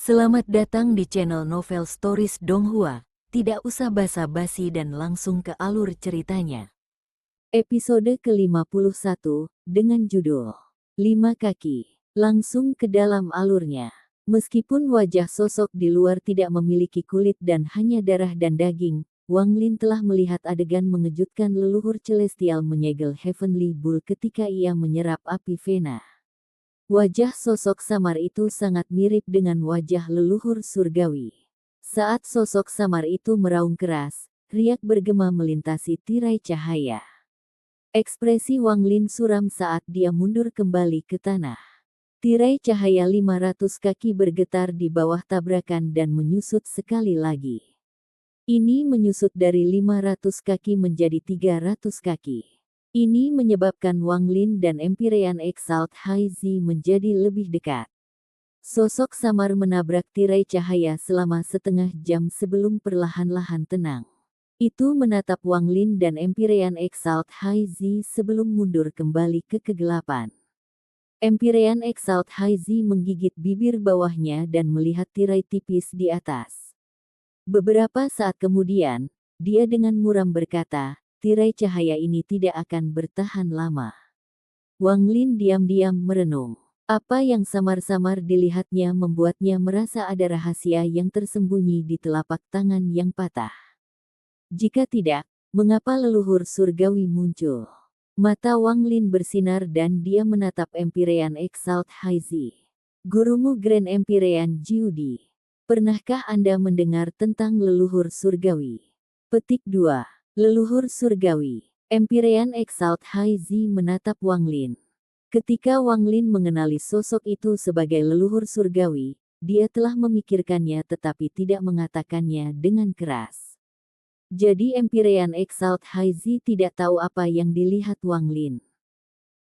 Selamat datang di channel Novel Stories Donghua. Tidak usah basa-basi dan langsung ke alur ceritanya. Episode ke-51 dengan judul 5 kaki. Langsung ke dalam alurnya. Meskipun wajah sosok di luar tidak memiliki kulit dan hanya darah dan daging, Wang Lin telah melihat adegan mengejutkan leluhur celestial menyegel Heavenly Bull ketika ia menyerap api Vena. Wajah sosok samar itu sangat mirip dengan wajah leluhur surgawi. Saat sosok samar itu meraung keras, riak bergema melintasi tirai cahaya. Ekspresi Wang Lin suram saat dia mundur kembali ke tanah. Tirai cahaya 500 kaki bergetar di bawah tabrakan dan menyusut sekali lagi. Ini menyusut dari 500 kaki menjadi 300 kaki. Ini menyebabkan Wang Lin dan Empyrean Exalt High Zi menjadi lebih dekat. Sosok samar menabrak tirai cahaya selama setengah jam sebelum perlahan-lahan tenang. Itu menatap Wang Lin dan Empyrean Exalt High Zi sebelum mundur kembali ke kegelapan. Empyrean Exalt High Zi menggigit bibir bawahnya dan melihat tirai tipis di atas. Beberapa saat kemudian, dia dengan muram berkata, "Tirai cahaya ini tidak akan bertahan lama." Wang Lin diam-diam merenung. Apa yang samar-samar dilihatnya membuatnya merasa ada rahasia yang tersembunyi di telapak tangan yang patah. Jika tidak, mengapa leluhur surgawi muncul? Mata Wang Lin bersinar dan dia menatap Empyrean Exalt High Zi. "Gurumu Grand Empyrean Jiudi. Pernahkah Anda mendengar tentang leluhur surgawi?" Petik 2. Leluhur surgawi. Empyrean Exalt High Zi menatap Wang Lin. Ketika Wang Lin mengenali sosok itu sebagai leluhur surgawi, dia telah memikirkannya tetapi tidak mengatakannya dengan keras. Jadi Empyrean Exalt High Zi tidak tahu apa yang dilihat Wang Lin.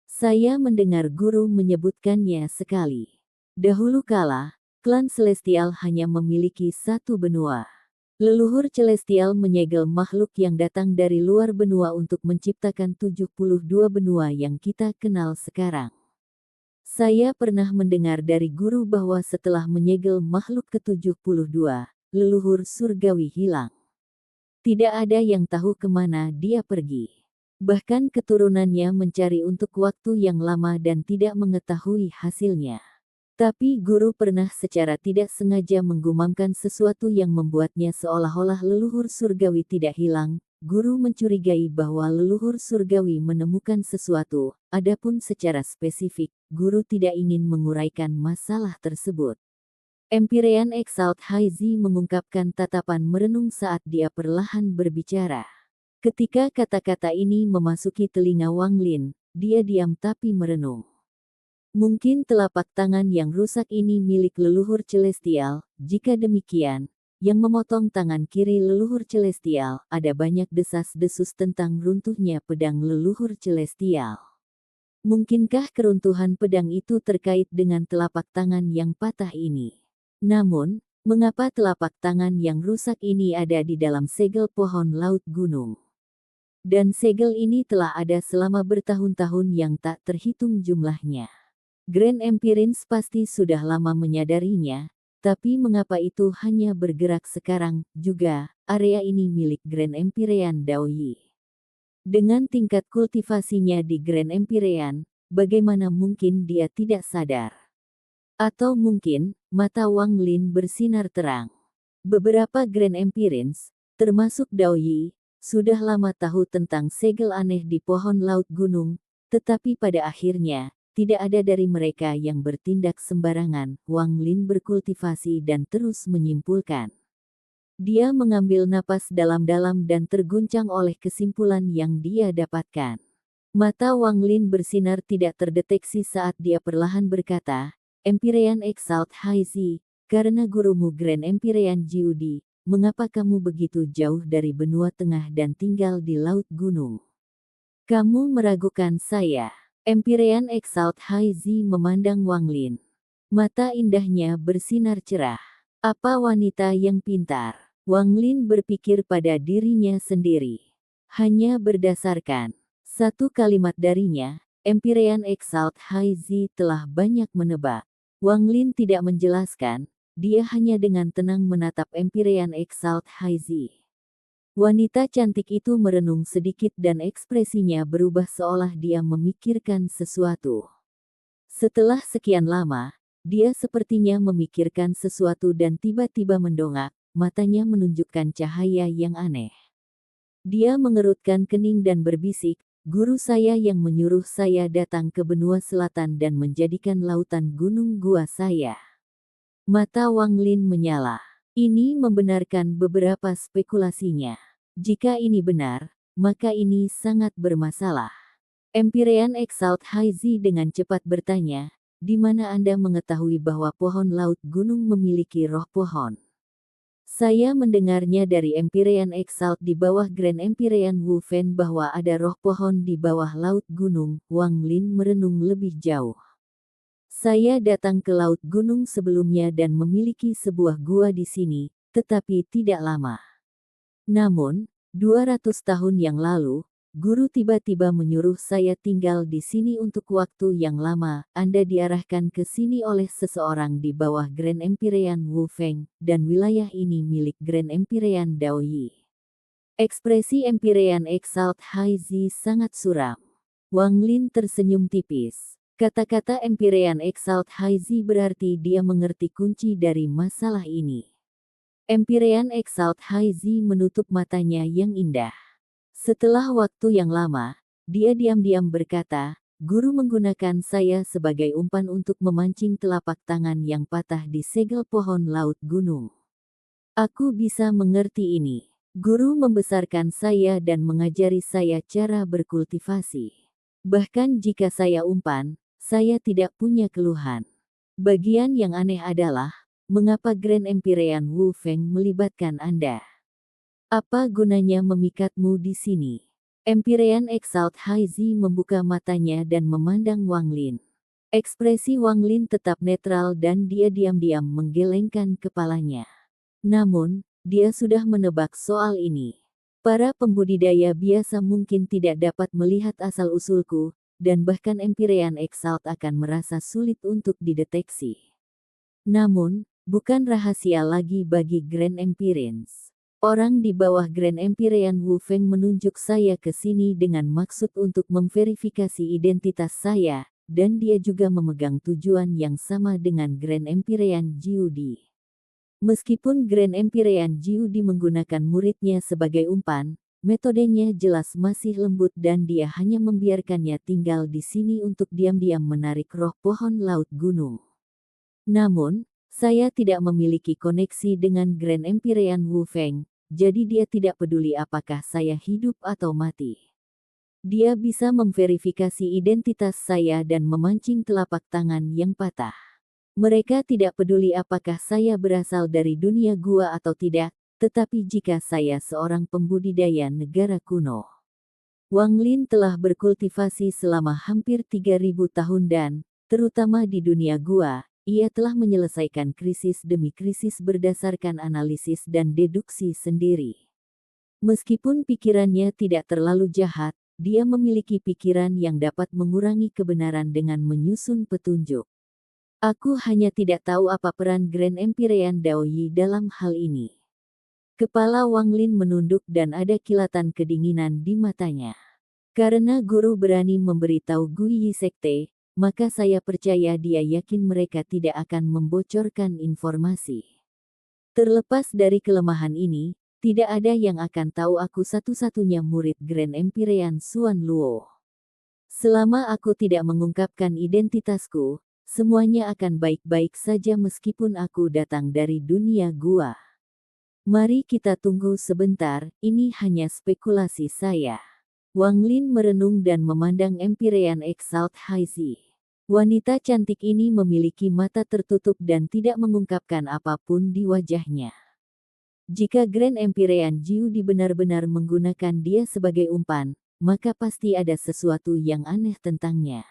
"Saya mendengar guru menyebutkannya sekali. Dahulu kala, klan Celestial hanya memiliki satu benua. Leluhur celestial menyegel makhluk yang datang dari luar benua untuk menciptakan 72 benua yang kita kenal sekarang. Saya pernah mendengar dari guru bahwa setelah menyegel makhluk ke-72, leluhur surgawi hilang. Tidak ada yang tahu kemana dia pergi. Bahkan keturunannya mencari untuk waktu yang lama dan tidak mengetahui hasilnya. Tapi guru pernah secara tidak sengaja menggumamkan sesuatu yang membuatnya seolah-olah leluhur surgawi tidak hilang. Guru mencurigai bahwa leluhur surgawi menemukan sesuatu, adapun secara spesifik, guru tidak ingin menguraikan masalah tersebut." Empyrean Exalt High Zi mengungkapkan tatapan merenung saat dia perlahan berbicara. Ketika kata-kata ini memasuki telinga Wang Lin, dia diam tapi merenung. Mungkin telapak tangan yang rusak ini milik leluhur celestial. Jika demikian, yang memotong tangan kiri leluhur celestial, ada banyak desas-desus tentang runtuhnya pedang leluhur celestial. Mungkinkah keruntuhan pedang itu terkait dengan telapak tangan yang patah ini? Namun, mengapa telapak tangan yang rusak ini ada di dalam segel pohon laut gunung? Dan segel ini telah ada selama bertahun-tahun yang tak terhitung jumlahnya. Grand Empyreans pasti sudah lama menyadarinya, tapi mengapa itu hanya bergerak sekarang? Juga, area ini milik Grand Empyrean Daoyi. Dengan tingkat kultivasinya di Grand Empyrean, bagaimana mungkin dia tidak sadar? Atau mungkin, mata Wang Lin bersinar terang. Beberapa Grand Empyreans, termasuk Daoyi, sudah lama tahu tentang segel aneh di pohon laut gunung, tetapi pada akhirnya, tidak ada dari mereka yang bertindak sembarangan. Wang Lin berkultivasi dan terus menyimpulkan. Dia mengambil napas dalam-dalam dan terguncang oleh kesimpulan yang dia dapatkan. Mata Wang Lin bersinar tidak terdeteksi saat dia perlahan berkata, "Empyrean Exalt High Zi, karena gurumu Grand Empyrean Jiudi, mengapa kamu begitu jauh dari benua tengah dan tinggal di laut gunung? Kamu meragukan saya?" Empyrean Exalt High Zi memandang Wang Lin. Mata indahnya bersinar cerah. Apa wanita yang pintar? Wang Lin berpikir pada dirinya sendiri. Hanya berdasarkan satu kalimat darinya, Empyrean Exalt High Zi telah banyak menebak. Wang Lin tidak menjelaskan, dia hanya dengan tenang menatap Empyrean Exalt Haizi. Wanita cantik itu merenung sedikit dan ekspresinya berubah seolah dia memikirkan sesuatu. Setelah sekian lama, dia sepertinya memikirkan sesuatu dan tiba-tiba mendongak, matanya menunjukkan cahaya yang aneh. Dia mengerutkan kening dan berbisik, "Guru saya yang menyuruh saya datang ke benua selatan dan menjadikan lautan gunung gua saya." Mata Wang Lin menyala. Ini membenarkan beberapa spekulasinya. Jika ini benar, maka ini sangat bermasalah. Empyrean Exalt Haizi dengan cepat bertanya, "Di mana Anda mengetahui bahwa pohon laut gunung memiliki roh pohon?" "Saya mendengarnya dari Empyrean Exalt di bawah Grand Empyrean Wu Fen bahwa ada roh pohon di bawah laut gunung." Wang Lin merenung lebih jauh. "Saya datang ke laut gunung sebelumnya dan memiliki sebuah gua di sini, tetapi tidak lama. Namun, 200 tahun yang lalu, guru tiba-tiba menyuruh saya tinggal di sini untuk waktu yang lama. Anda diarahkan ke sini oleh seseorang di bawah Grand Empyrean Wu Feng, dan wilayah ini milik Grand Empyrean Dao Yi." Ekspresi Empyrean Exalt Haizi sangat suram. Wang Lin tersenyum tipis. Kata-kata Empyrean Exalt Haizi berarti dia mengerti kunci dari masalah ini. Empyrean Exalt Haizi menutup matanya yang indah. Setelah waktu yang lama, dia diam-diam berkata, "Guru menggunakan saya sebagai umpan untuk memancing telapak tangan yang patah di segel pohon laut gunung. Aku bisa mengerti ini. Guru membesarkan saya dan mengajari saya cara berkultivasi. Bahkan jika saya umpan, saya tidak punya keluhan. Bagian yang aneh adalah, mengapa Grand Empyrean Wu Feng melibatkan Anda? Apa gunanya memikatmu di sini?" Empyrean Exalt Haizi membuka matanya dan memandang Wang Lin. Ekspresi Wang Lin tetap netral dan dia diam-diam menggelengkan kepalanya. Namun, dia sudah menebak soal ini. Para pembudidaya biasa mungkin tidak dapat melihat asal-usulku, dan bahkan Empyrean Exalt akan merasa sulit untuk dideteksi. Namun, bukan rahasia lagi bagi Grand Empyreans. Orang di bawah Grand Empyrean Wu Feng menunjuk saya ke sini dengan maksud untuk memverifikasi identitas saya, dan dia juga memegang tujuan yang sama dengan Grand Empyrean Jiudi. Meskipun Grand Empyrean Jiudi menggunakan muridnya sebagai umpan, metodenya jelas masih lembut dan dia hanya membiarkannya tinggal di sini untuk diam-diam menarik roh pohon laut gunung. Namun, saya tidak memiliki koneksi dengan Grand Empyrean Wu Feng, jadi dia tidak peduli apakah saya hidup atau mati. Dia bisa memverifikasi identitas saya dan memancing telapak tangan yang patah. Mereka tidak peduli apakah saya berasal dari dunia gua atau tidak, tetapi jika saya seorang pembudidaya negara kuno. Wang Lin telah berkultivasi selama hampir 3.000 tahun dan, terutama di dunia gua, ia telah menyelesaikan krisis demi krisis berdasarkan analisis dan deduksi sendiri. Meskipun pikirannya tidak terlalu jahat, dia memiliki pikiran yang dapat mengurangi kebenaran dengan menyusun petunjuk. Aku hanya tidak tahu apa peran Grand Empyrean Dao Yi dalam hal ini. Kepala Wang Lin menunduk dan ada kilatan kedinginan di matanya. Karena guru berani memberitahu Gui Yi Sekte, maka saya percaya dia yakin mereka tidak akan membocorkan informasi. Terlepas dari kelemahan ini, tidak ada yang akan tahu aku satu-satunya murid Grand Empyrean Xuan Luo. Selama aku tidak mengungkapkan identitasku, semuanya akan baik-baik saja meskipun aku datang dari dunia gua. Mari kita tunggu sebentar, ini hanya spekulasi saya. Wang Lin merenung dan memandang Empyrean Exalt Haizi. Wanita cantik ini memiliki mata tertutup dan tidak mengungkapkan apapun di wajahnya. Jika Grand Empyrean Jiudi benar-benar menggunakan dia sebagai umpan, maka pasti ada sesuatu yang aneh tentangnya.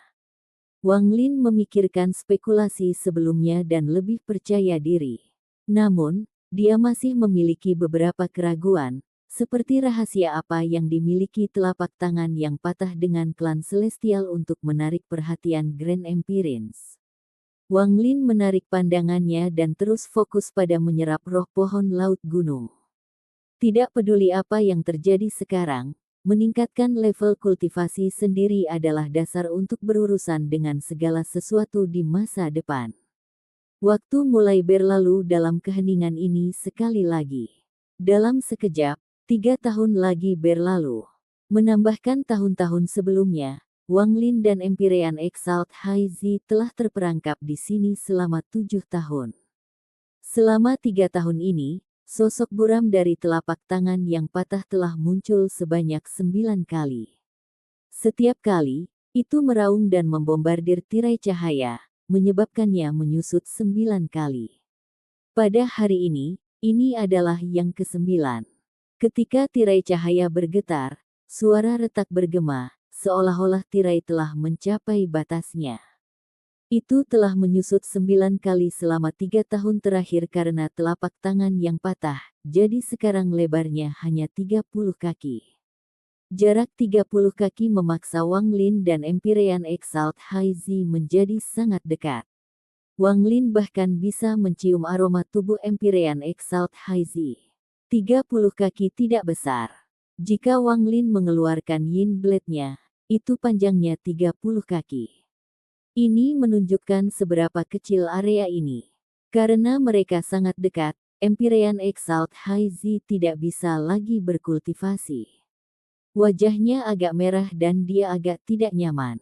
Wang Lin memikirkan spekulasi sebelumnya dan lebih percaya diri. Namun, dia masih memiliki beberapa keraguan, seperti rahasia apa yang dimiliki telapak tangan yang patah dengan klan Celestial untuk menarik perhatian Grand Empyreans. Wang Lin menarik pandangannya dan terus fokus pada menyerap roh pohon laut gunung. Tidak peduli apa yang terjadi sekarang, meningkatkan level kultivasi sendiri adalah dasar untuk berurusan dengan segala sesuatu di masa depan. Waktu mulai berlalu dalam keheningan ini sekali lagi. Dalam sekejap, 3 tahun lagi berlalu. Menambahkan tahun-tahun sebelumnya, Wang Lin dan Empyrean Exalt High Zi telah terperangkap di sini selama 7 tahun. Selama 3 tahun ini, sosok buram dari telapak tangan yang patah telah muncul sebanyak 9 kali. Setiap kali, itu meraung dan membombardir tirai cahaya, menyebabkannya menyusut 9 kali. Pada hari ini adalah yang ke-9. Ketika tirai cahaya bergetar, suara retak bergema, seolah-olah tirai telah mencapai batasnya. Itu telah menyusut 9 kali selama 3 tahun terakhir karena telapak tangan yang patah, jadi sekarang lebarnya hanya 30 kaki. Jarak 30 kaki memaksa Wang Lin dan Empyrean Exalt High Zi menjadi sangat dekat. Wang Lin bahkan bisa mencium aroma tubuh Empyrean Exalt High Zi. 30 kaki tidak besar. Jika Wang Lin mengeluarkan Yin Blade-nya, itu panjangnya 30 kaki. Ini menunjukkan seberapa kecil area ini. Karena mereka sangat dekat, Empyrean Exalt High Zi tidak bisa lagi berkultivasi. Wajahnya agak merah dan dia agak tidak nyaman.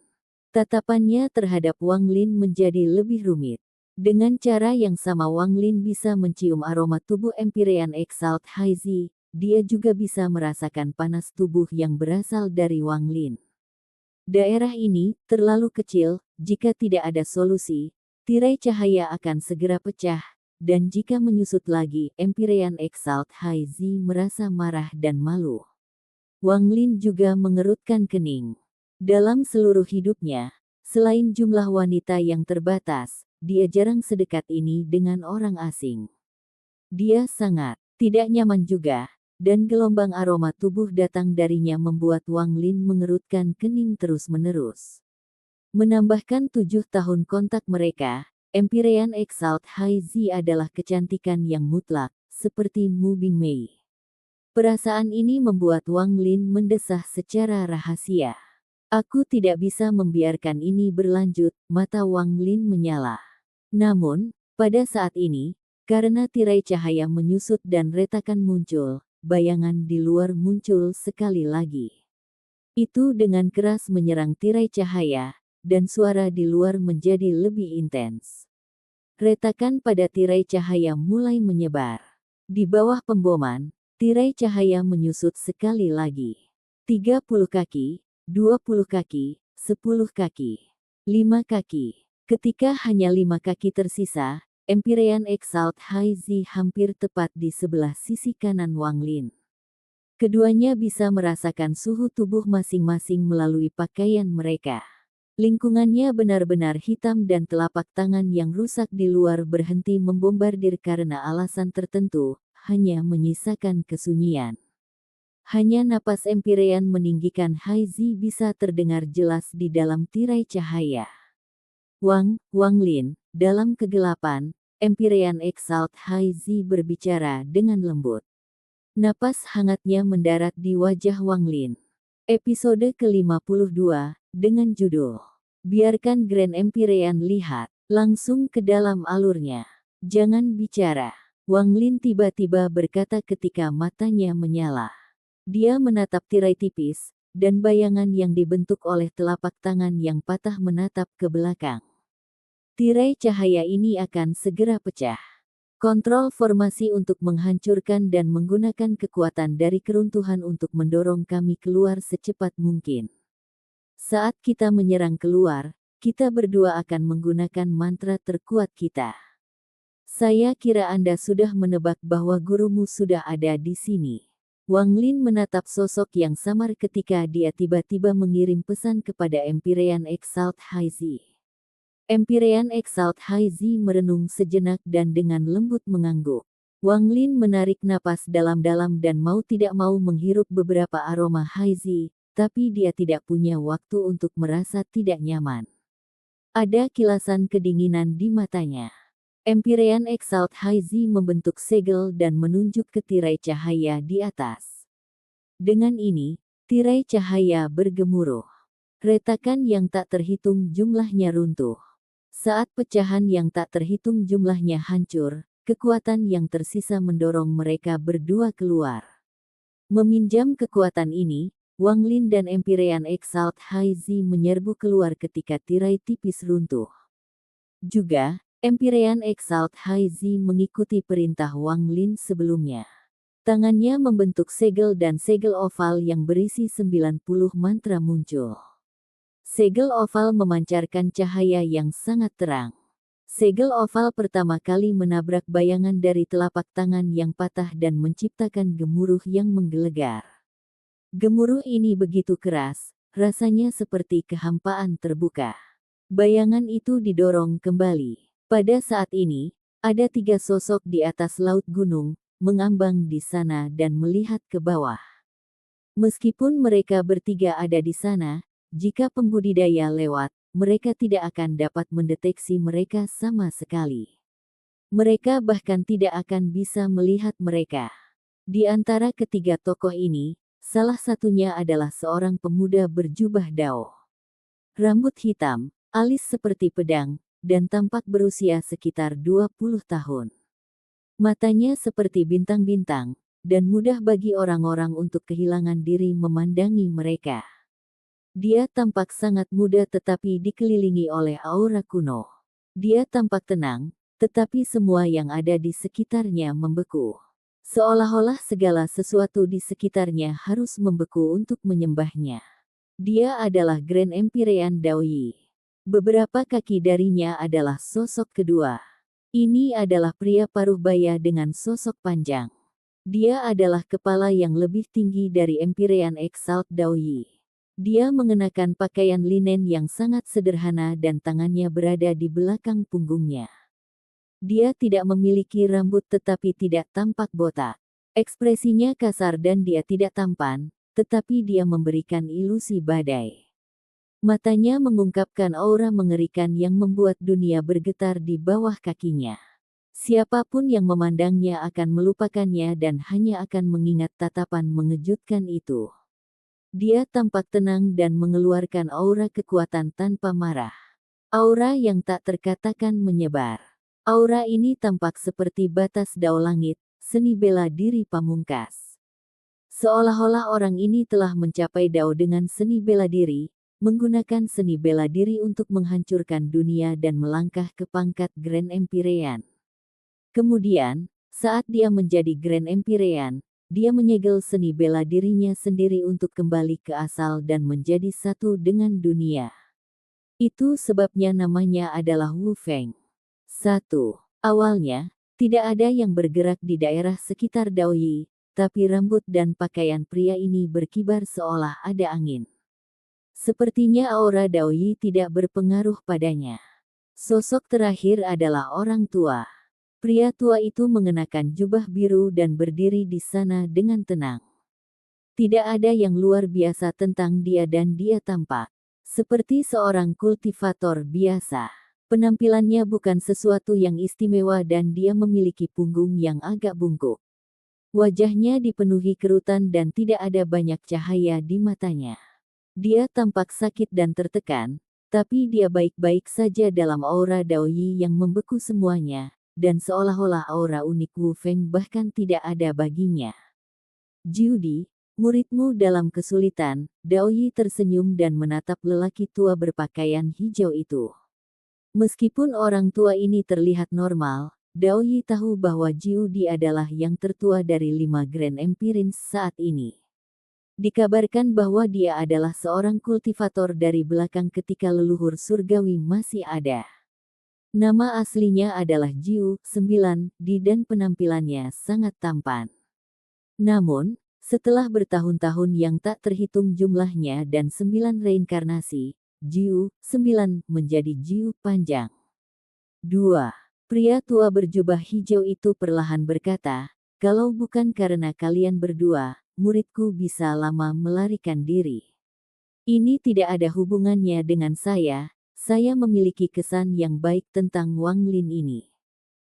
Tatapannya terhadap Wang Lin menjadi lebih rumit. Dengan cara yang sama Wang Lin bisa mencium aroma tubuh Empyrean Exalt High Zi, dia juga bisa merasakan panas tubuh yang berasal dari Wang Lin. Daerah ini terlalu kecil, jika tidak ada solusi, tirai cahaya akan segera pecah, dan jika menyusut lagi, Empyrean Exalt High Zi merasa marah dan malu. Wang Lin juga mengerutkan kening. Dalam seluruh hidupnya, selain jumlah wanita yang terbatas, dia jarang sedekat ini dengan orang asing. Dia sangat tidak nyaman juga, dan gelombang aroma tubuh datang darinya membuat Wang Lin mengerutkan kening terus-menerus. Menambahkan 7 tahun kontak mereka, Empyrean Exalt High Zi adalah kecantikan yang mutlak, seperti Mu Bingmei. Perasaan ini membuat Wang Lin mendesah secara rahasia. Aku tidak bisa membiarkan ini berlanjut, mata Wang Lin menyala. Namun, pada saat ini, karena tirai cahaya menyusut dan retakan muncul, bayangan di luar muncul sekali lagi. Itu dengan keras menyerang tirai cahaya, dan suara di luar menjadi lebih intens. Retakan pada tirai cahaya mulai menyebar. Di bawah pemboman, tirai cahaya menyusut sekali lagi. 30 kaki, 20 kaki, 10 kaki, 5 kaki. Ketika hanya 5 kaki tersisa, Empyrean Exalt High Zi hampir tepat di sebelah sisi kanan Wang Lin. Keduanya bisa merasakan suhu tubuh masing-masing melalui pakaian mereka. Lingkungannya benar-benar hitam dan telapak tangan yang rusak di luar berhenti membombardir karena alasan tertentu, hanya menyisakan kesunyian. Hanya napas Empyrean meninggikan High Zi bisa terdengar jelas di dalam tirai cahaya. Wang Lin, dalam kegelapan, Empyrean Exalt High Zi berbicara dengan lembut. Napas hangatnya mendarat di wajah Wang Lin. Episode ke-52, dengan judul Biarkan Grand Empyrean lihat, langsung ke dalam alurnya. Jangan bicara. Wang Lin tiba-tiba berkata ketika matanya menyala. Dia menatap tirai tipis, dan bayangan yang dibentuk oleh telapak tangan yang patah menatap ke belakang. Tirai cahaya ini akan segera pecah. Kontrol formasi untuk menghancurkan dan menggunakan kekuatan dari keruntuhan untuk mendorong kami keluar secepat mungkin. Saat kita menyerang keluar, kita berdua akan menggunakan mantra terkuat kita. Saya kira Anda sudah menebak bahwa gurumu sudah ada di sini. Wang Lin menatap sosok yang samar ketika dia tiba-tiba mengirim pesan kepada Empyrean Exalt High Zi. Empyrean Exalt High Zi merenung sejenak dan dengan lembut mengangguk. Wang Lin menarik napas dalam-dalam dan mau tidak mau menghirup beberapa aroma High Zi, tapi dia tidak punya waktu untuk merasa tidak nyaman. Ada kilasan kedinginan di matanya. Empyrean Exalt Haizi membentuk segel dan menunjuk ke tirai cahaya di atas. Dengan ini, tirai cahaya bergemuruh. Retakan yang tak terhitung jumlahnya runtuh. Saat pecahan yang tak terhitung jumlahnya hancur, kekuatan yang tersisa mendorong mereka berdua keluar. Meminjam kekuatan ini, Wang Lin dan Empyrean Exalt Haizi menyerbu keluar ketika tirai tipis runtuh. Juga, Empyrean Exalt Haizi mengikuti perintah Wang Lin sebelumnya. Tangannya membentuk segel dan segel oval yang berisi 90 mantra muncul. Segel oval memancarkan cahaya yang sangat terang. Segel oval pertama kali menabrak bayangan dari telapak tangan yang patah dan menciptakan gemuruh yang menggelegar. Gemuruh ini begitu keras, rasanya seperti kehampaan terbuka. Bayangan itu didorong kembali. Pada saat ini, ada 3 sosok di atas laut gunung, mengambang di sana dan melihat ke bawah. Meskipun mereka bertiga ada di sana, jika pembudidaya lewat, mereka tidak akan dapat mendeteksi mereka sama sekali. Mereka bahkan tidak akan bisa melihat mereka. Di antara ketiga tokoh ini, salah satunya adalah seorang pemuda berjubah dao. Rambut hitam, alis seperti pedang, dan tampak berusia sekitar 20 tahun. Matanya seperti bintang-bintang, dan mudah bagi orang-orang untuk kehilangan diri memandangi mereka. Dia tampak sangat muda tetapi dikelilingi oleh aura kuno. Dia tampak tenang, tetapi semua yang ada di sekitarnya membeku. Seolah-olah segala sesuatu di sekitarnya harus membeku untuk menyembahnya. Dia adalah Grand Empyrean Daoyi. Beberapa kaki darinya adalah sosok kedua. Ini adalah pria paruh baya dengan sosok panjang. Dia adalah kepala yang lebih tinggi dari Empyrean Exalt Daoyi. Dia mengenakan pakaian linen yang sangat sederhana dan tangannya berada di belakang punggungnya. Dia tidak memiliki rambut tetapi tidak tampak botak. Ekspresinya kasar dan dia tidak tampan, tetapi dia memberikan ilusi badai. Matanya mengungkapkan aura mengerikan yang membuat dunia bergetar di bawah kakinya. Siapapun yang memandangnya akan melupakannya dan hanya akan mengingat tatapan mengejutkan itu. Dia tampak tenang dan mengeluarkan aura kekuatan tanpa marah. Aura yang tak terkatakan menyebar. Aura ini tampak seperti batas dao langit, seni bela diri pamungkas. Seolah-olah orang ini telah mencapai dao dengan seni bela diri, menggunakan seni bela diri untuk menghancurkan dunia dan melangkah ke pangkat Grand Empyrean. Kemudian, saat dia menjadi Grand Empyrean, dia menyegel seni bela dirinya sendiri untuk kembali ke asal dan menjadi satu dengan dunia. Itu sebabnya namanya adalah Wu Feng. 1. Awalnya, tidak ada yang bergerak di daerah sekitar Daoyi, tapi rambut dan pakaian pria ini berkibar seolah ada angin. Sepertinya aura Daoyi tidak berpengaruh padanya. Sosok terakhir adalah orang tua. Pria tua itu mengenakan jubah biru dan berdiri di sana dengan tenang. Tidak ada yang luar biasa tentang dia dan dia tampak seperti seorang kultivator biasa. Penampilannya bukan sesuatu yang istimewa dan dia memiliki punggung yang agak bungkuk. Wajahnya dipenuhi kerutan dan tidak ada banyak cahaya di matanya. Dia tampak sakit dan tertekan, tapi dia baik-baik saja dalam aura Daoyi yang membeku semuanya, dan seolah-olah aura unik Wu Feng bahkan tidak ada baginya. Jiudi, muridmu dalam kesulitan, Daoyi tersenyum dan menatap lelaki tua berpakaian hijau itu. Meskipun orang tua ini terlihat normal, Daoyi tahu bahwa Jiudi adalah yang tertua dari 5 Grand Empyreans saat ini. Dikabarkan bahwa dia adalah seorang kultivator dari belakang ketika leluhur surgawi masih ada. Nama aslinya adalah Jiu 9, dan penampilannya sangat tampan. Namun, setelah bertahun-tahun yang tak terhitung jumlahnya dan 9 reinkarnasi, Jiu 9 menjadi Jiu panjang. 2. Pria tua berjubah hijau itu perlahan berkata, kalau bukan karena kalian berdua, muridku bisa lama melarikan diri. Ini tidak ada hubungannya dengan saya saya memiliki kesan yang baik tentang Wang Lin ini.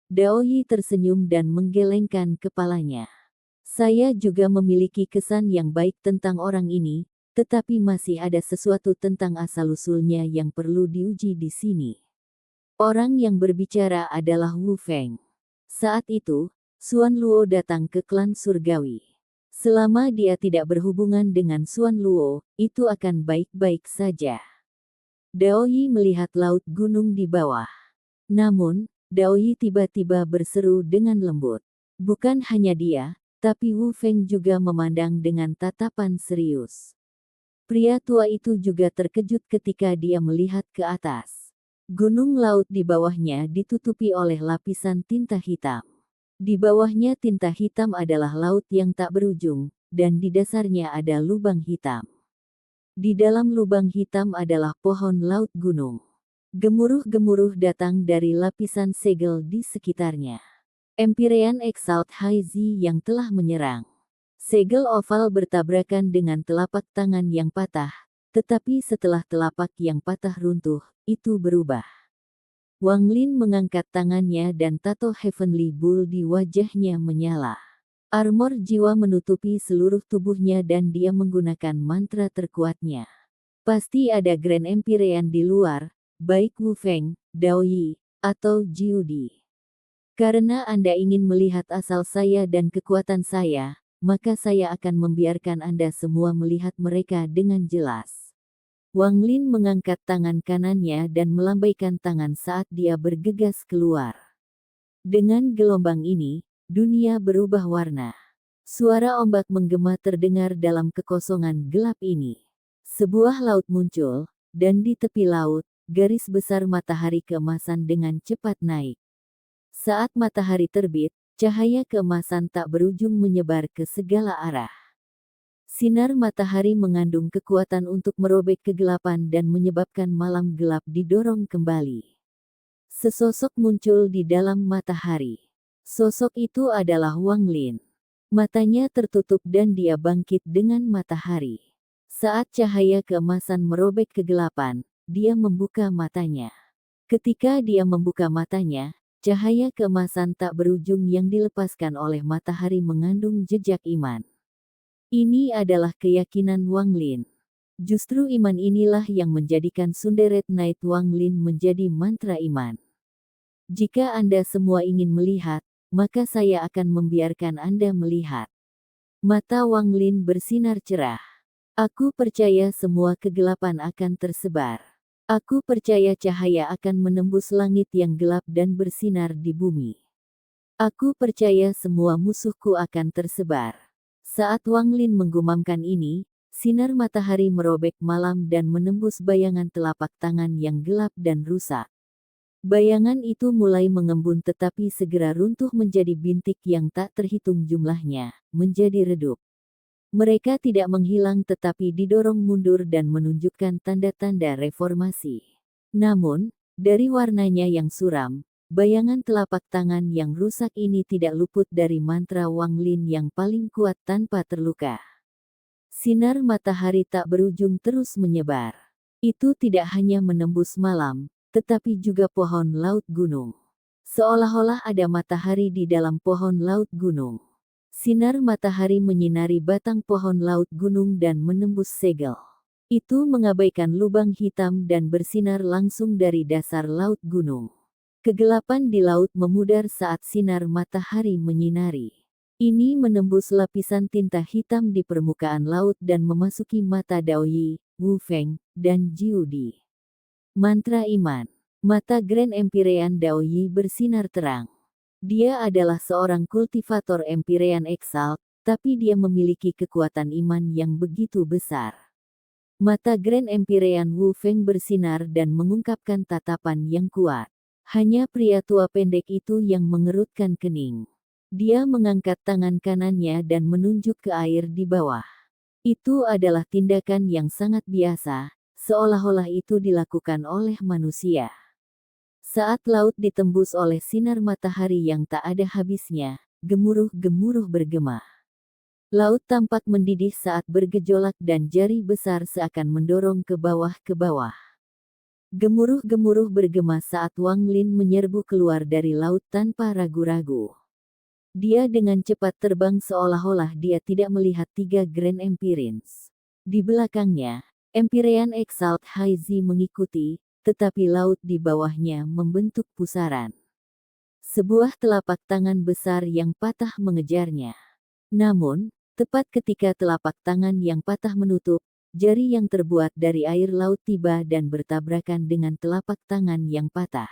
Daoyi tersenyum dan menggelengkan kepalanya. Saya juga memiliki kesan yang baik tentang orang ini, tetapi masih ada sesuatu tentang asal-usulnya yang perlu diuji di sini. Orang yang berbicara adalah Wu Feng. Saat itu, Xuan Luo datang ke klan surgawi. Selama dia tidak berhubungan dengan Xuan Luo, itu akan baik-baik saja. Daoyi melihat laut gunung di bawah. Namun, Daoyi tiba-tiba berseru dengan lembut. Bukan hanya dia, tapi Wu Feng juga memandang dengan tatapan serius. Pria tua itu juga terkejut ketika dia melihat ke atas. Gunung laut di bawahnya ditutupi oleh lapisan tinta hitam. Di bawahnya tinta hitam adalah laut yang tak berujung, dan di dasarnya ada lubang hitam. Di dalam lubang hitam adalah pohon laut gunung. Gemuruh-gemuruh datang dari lapisan segel di sekitarnya. Empyrean Exalt High Z yang telah menyerang. Segel oval bertabrakan dengan telapak tangan yang patah, tetapi setelah telapak yang patah runtuh, itu berubah. Wang Lin mengangkat tangannya dan tato Heavenly Bull di wajahnya menyala. Armor jiwa menutupi seluruh tubuhnya dan dia menggunakan mantra terkuatnya. Pasti ada Grand Empyrean di luar, baik Wu Feng, Daoyi, atau Jiudi. Karena Anda ingin melihat asal saya dan kekuatan saya, maka saya akan membiarkan Anda semua melihat mereka dengan jelas. Wang Lin mengangkat tangan kanannya dan melambaikan tangan saat dia bergegas keluar. Dengan gelombang ini, dunia berubah warna. Suara ombak menggema terdengar dalam kekosongan gelap ini. Sebuah laut muncul, dan di tepi laut, garis besar matahari keemasan dengan cepat naik. Saat matahari terbit, cahaya keemasan tak berujung menyebar ke segala arah. Sinar matahari mengandung kekuatan untuk merobek kegelapan dan menyebabkan malam gelap didorong kembali. Sesosok muncul di dalam matahari. Sosok itu adalah Wang Lin. Matanya tertutup dan dia bangkit dengan matahari. Saat cahaya keemasan merobek kegelapan, dia membuka matanya. Ketika dia membuka matanya, cahaya keemasan tak berujung yang dilepaskan oleh matahari mengandung jejak iman. Ini adalah keyakinan Wang Lin. Justru iman inilah yang menjadikan Sunderet Night Wang Lin menjadi mantra iman. Jika Anda semua ingin melihat, maka saya akan membiarkan Anda melihat. Mata Wang Lin bersinar cerah. Aku percaya semua kegelapan akan tersebar. Aku percaya cahaya akan menembus langit yang gelap dan bersinar di bumi. Aku percaya semua musuhku akan tersebar. Saat Wang Lin menggumamkan ini, sinar matahari merobek malam dan menembus bayangan telapak tangan yang gelap dan rusak. Bayangan itu mulai mengembun tetapi segera runtuh menjadi bintik yang tak terhitung jumlahnya, menjadi redup. Mereka tidak menghilang tetapi didorong mundur dan menunjukkan tanda-tanda reformasi. Namun, dari warnanya yang suram, bayangan telapak tangan yang rusak ini tidak luput dari mantra Wang Lin yang paling kuat tanpa terluka. Sinar matahari tak berujung terus menyebar. Itu tidak hanya menembus malam, tetapi juga pohon laut gunung. Seolah-olah ada matahari di dalam pohon laut gunung. Sinar matahari menyinari batang pohon laut gunung dan menembus segel. Itu mengabaikan lubang hitam dan bersinar langsung dari dasar laut gunung. Kegelapan di laut memudar saat sinar matahari menyinari. Ini menembus lapisan tinta hitam di permukaan laut dan memasuki mata Daoyi, Wu Feng, dan Jiudi. Mantra iman. Mata Grand Empyrean Daoyi bersinar terang. Dia adalah seorang kultivator Empyrean Exalt, tapi dia memiliki kekuatan iman yang begitu besar. Mata Grand Empyrean Wu Feng bersinar dan mengungkapkan tatapan yang kuat. Hanya pria tua pendek itu yang mengerutkan kening. Dia mengangkat tangan kanannya dan menunjuk ke air di bawah. Itu adalah tindakan yang sangat biasa, seolah-olah itu dilakukan oleh manusia. Saat laut ditembus oleh sinar matahari yang tak ada habisnya, gemuruh-gemuruh bergema. Laut tampak mendidih saat bergejolak dan jari besar seakan mendorong ke bawah. Gemuruh-gemuruh bergema saat Wang Lin menyerbu keluar dari laut tanpa ragu-ragu. Dia dengan cepat terbang seolah-olah dia tidak melihat tiga Grand Empirines. Di belakangnya, Empyrean Exalt High Z mengikuti, tetapi laut di bawahnya membentuk pusaran. Sebuah telapak tangan besar yang patah mengejarnya. Namun, tepat ketika telapak tangan yang patah menutup, jari yang terbuat dari air laut tiba dan bertabrakan dengan telapak tangan yang patah.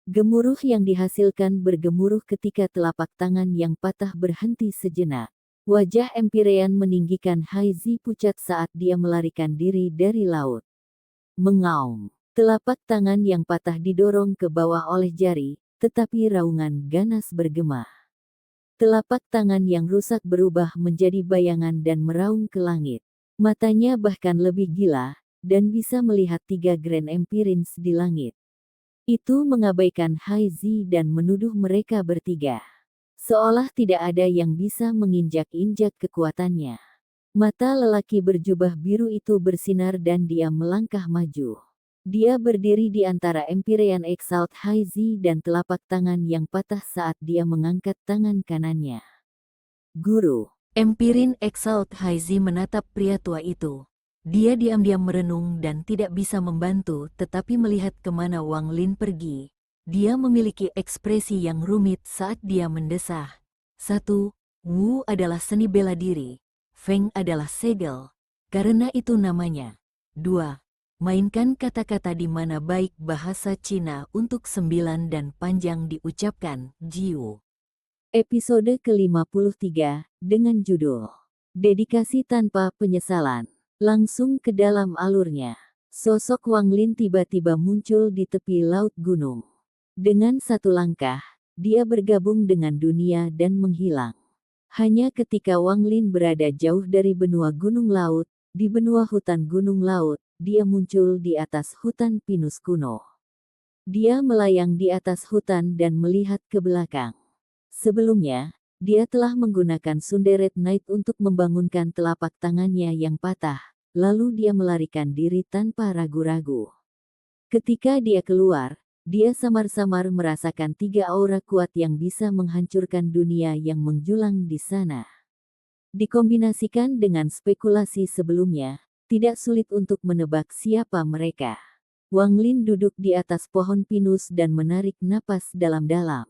Gemuruh yang dihasilkan bergemuruh ketika telapak tangan yang patah berhenti sejenak. Wajah Empyrean meninggikan High Z pucat saat dia melarikan diri dari laut. Mengaum. Telapak tangan yang patah didorong ke bawah oleh jari, tetapi raungan ganas bergema. Telapak tangan yang rusak berubah menjadi bayangan dan meraung ke langit. Matanya bahkan lebih gila, dan bisa melihat tiga Grand Empirines di langit. Itu mengabaikan High Z dan menuduh mereka bertiga. Seolah tidak ada yang bisa menginjak-injak kekuatannya. Mata lelaki berjubah biru itu bersinar dan dia melangkah maju. Dia berdiri di antara Empyrean Exalt High Z dan telapak tangan yang patah saat dia mengangkat tangan kanannya. Guru. Empyrean Exalt High Z menatap pria tua itu. Dia diam-diam merenung dan tidak bisa membantu tetapi melihat kemana Wang Lin pergi. Dia memiliki ekspresi yang rumit saat dia mendesah. 1. Wu adalah seni bela diri. Feng adalah segel. Karena itu namanya. 2. Mainkan kata-kata di mana baik bahasa Cina untuk 9 dan panjang diucapkan, Jiu. Episode ke-53, dengan judul Dedikasi Tanpa Penyesalan. Langsung ke dalam alurnya. Sosok Wang Lin tiba-tiba muncul di tepi laut gunung. Dengan satu langkah, dia bergabung dengan dunia dan menghilang. Hanya ketika Wang Lin berada jauh dari benua gunung laut, di benua hutan gunung laut, dia muncul di atas hutan pinus kuno. Dia melayang di atas hutan dan melihat ke belakang. Sebelumnya, dia telah menggunakan Sunderet Knight untuk membangunkan telapak tangannya yang patah, lalu dia melarikan diri tanpa ragu-ragu. Ketika dia keluar, dia samar-samar merasakan tiga aura kuat yang bisa menghancurkan dunia yang menjulang di sana. Dikombinasikan dengan spekulasi sebelumnya, tidak sulit untuk menebak siapa mereka. Wang Lin duduk di atas pohon pinus dan menarik napas dalam-dalam.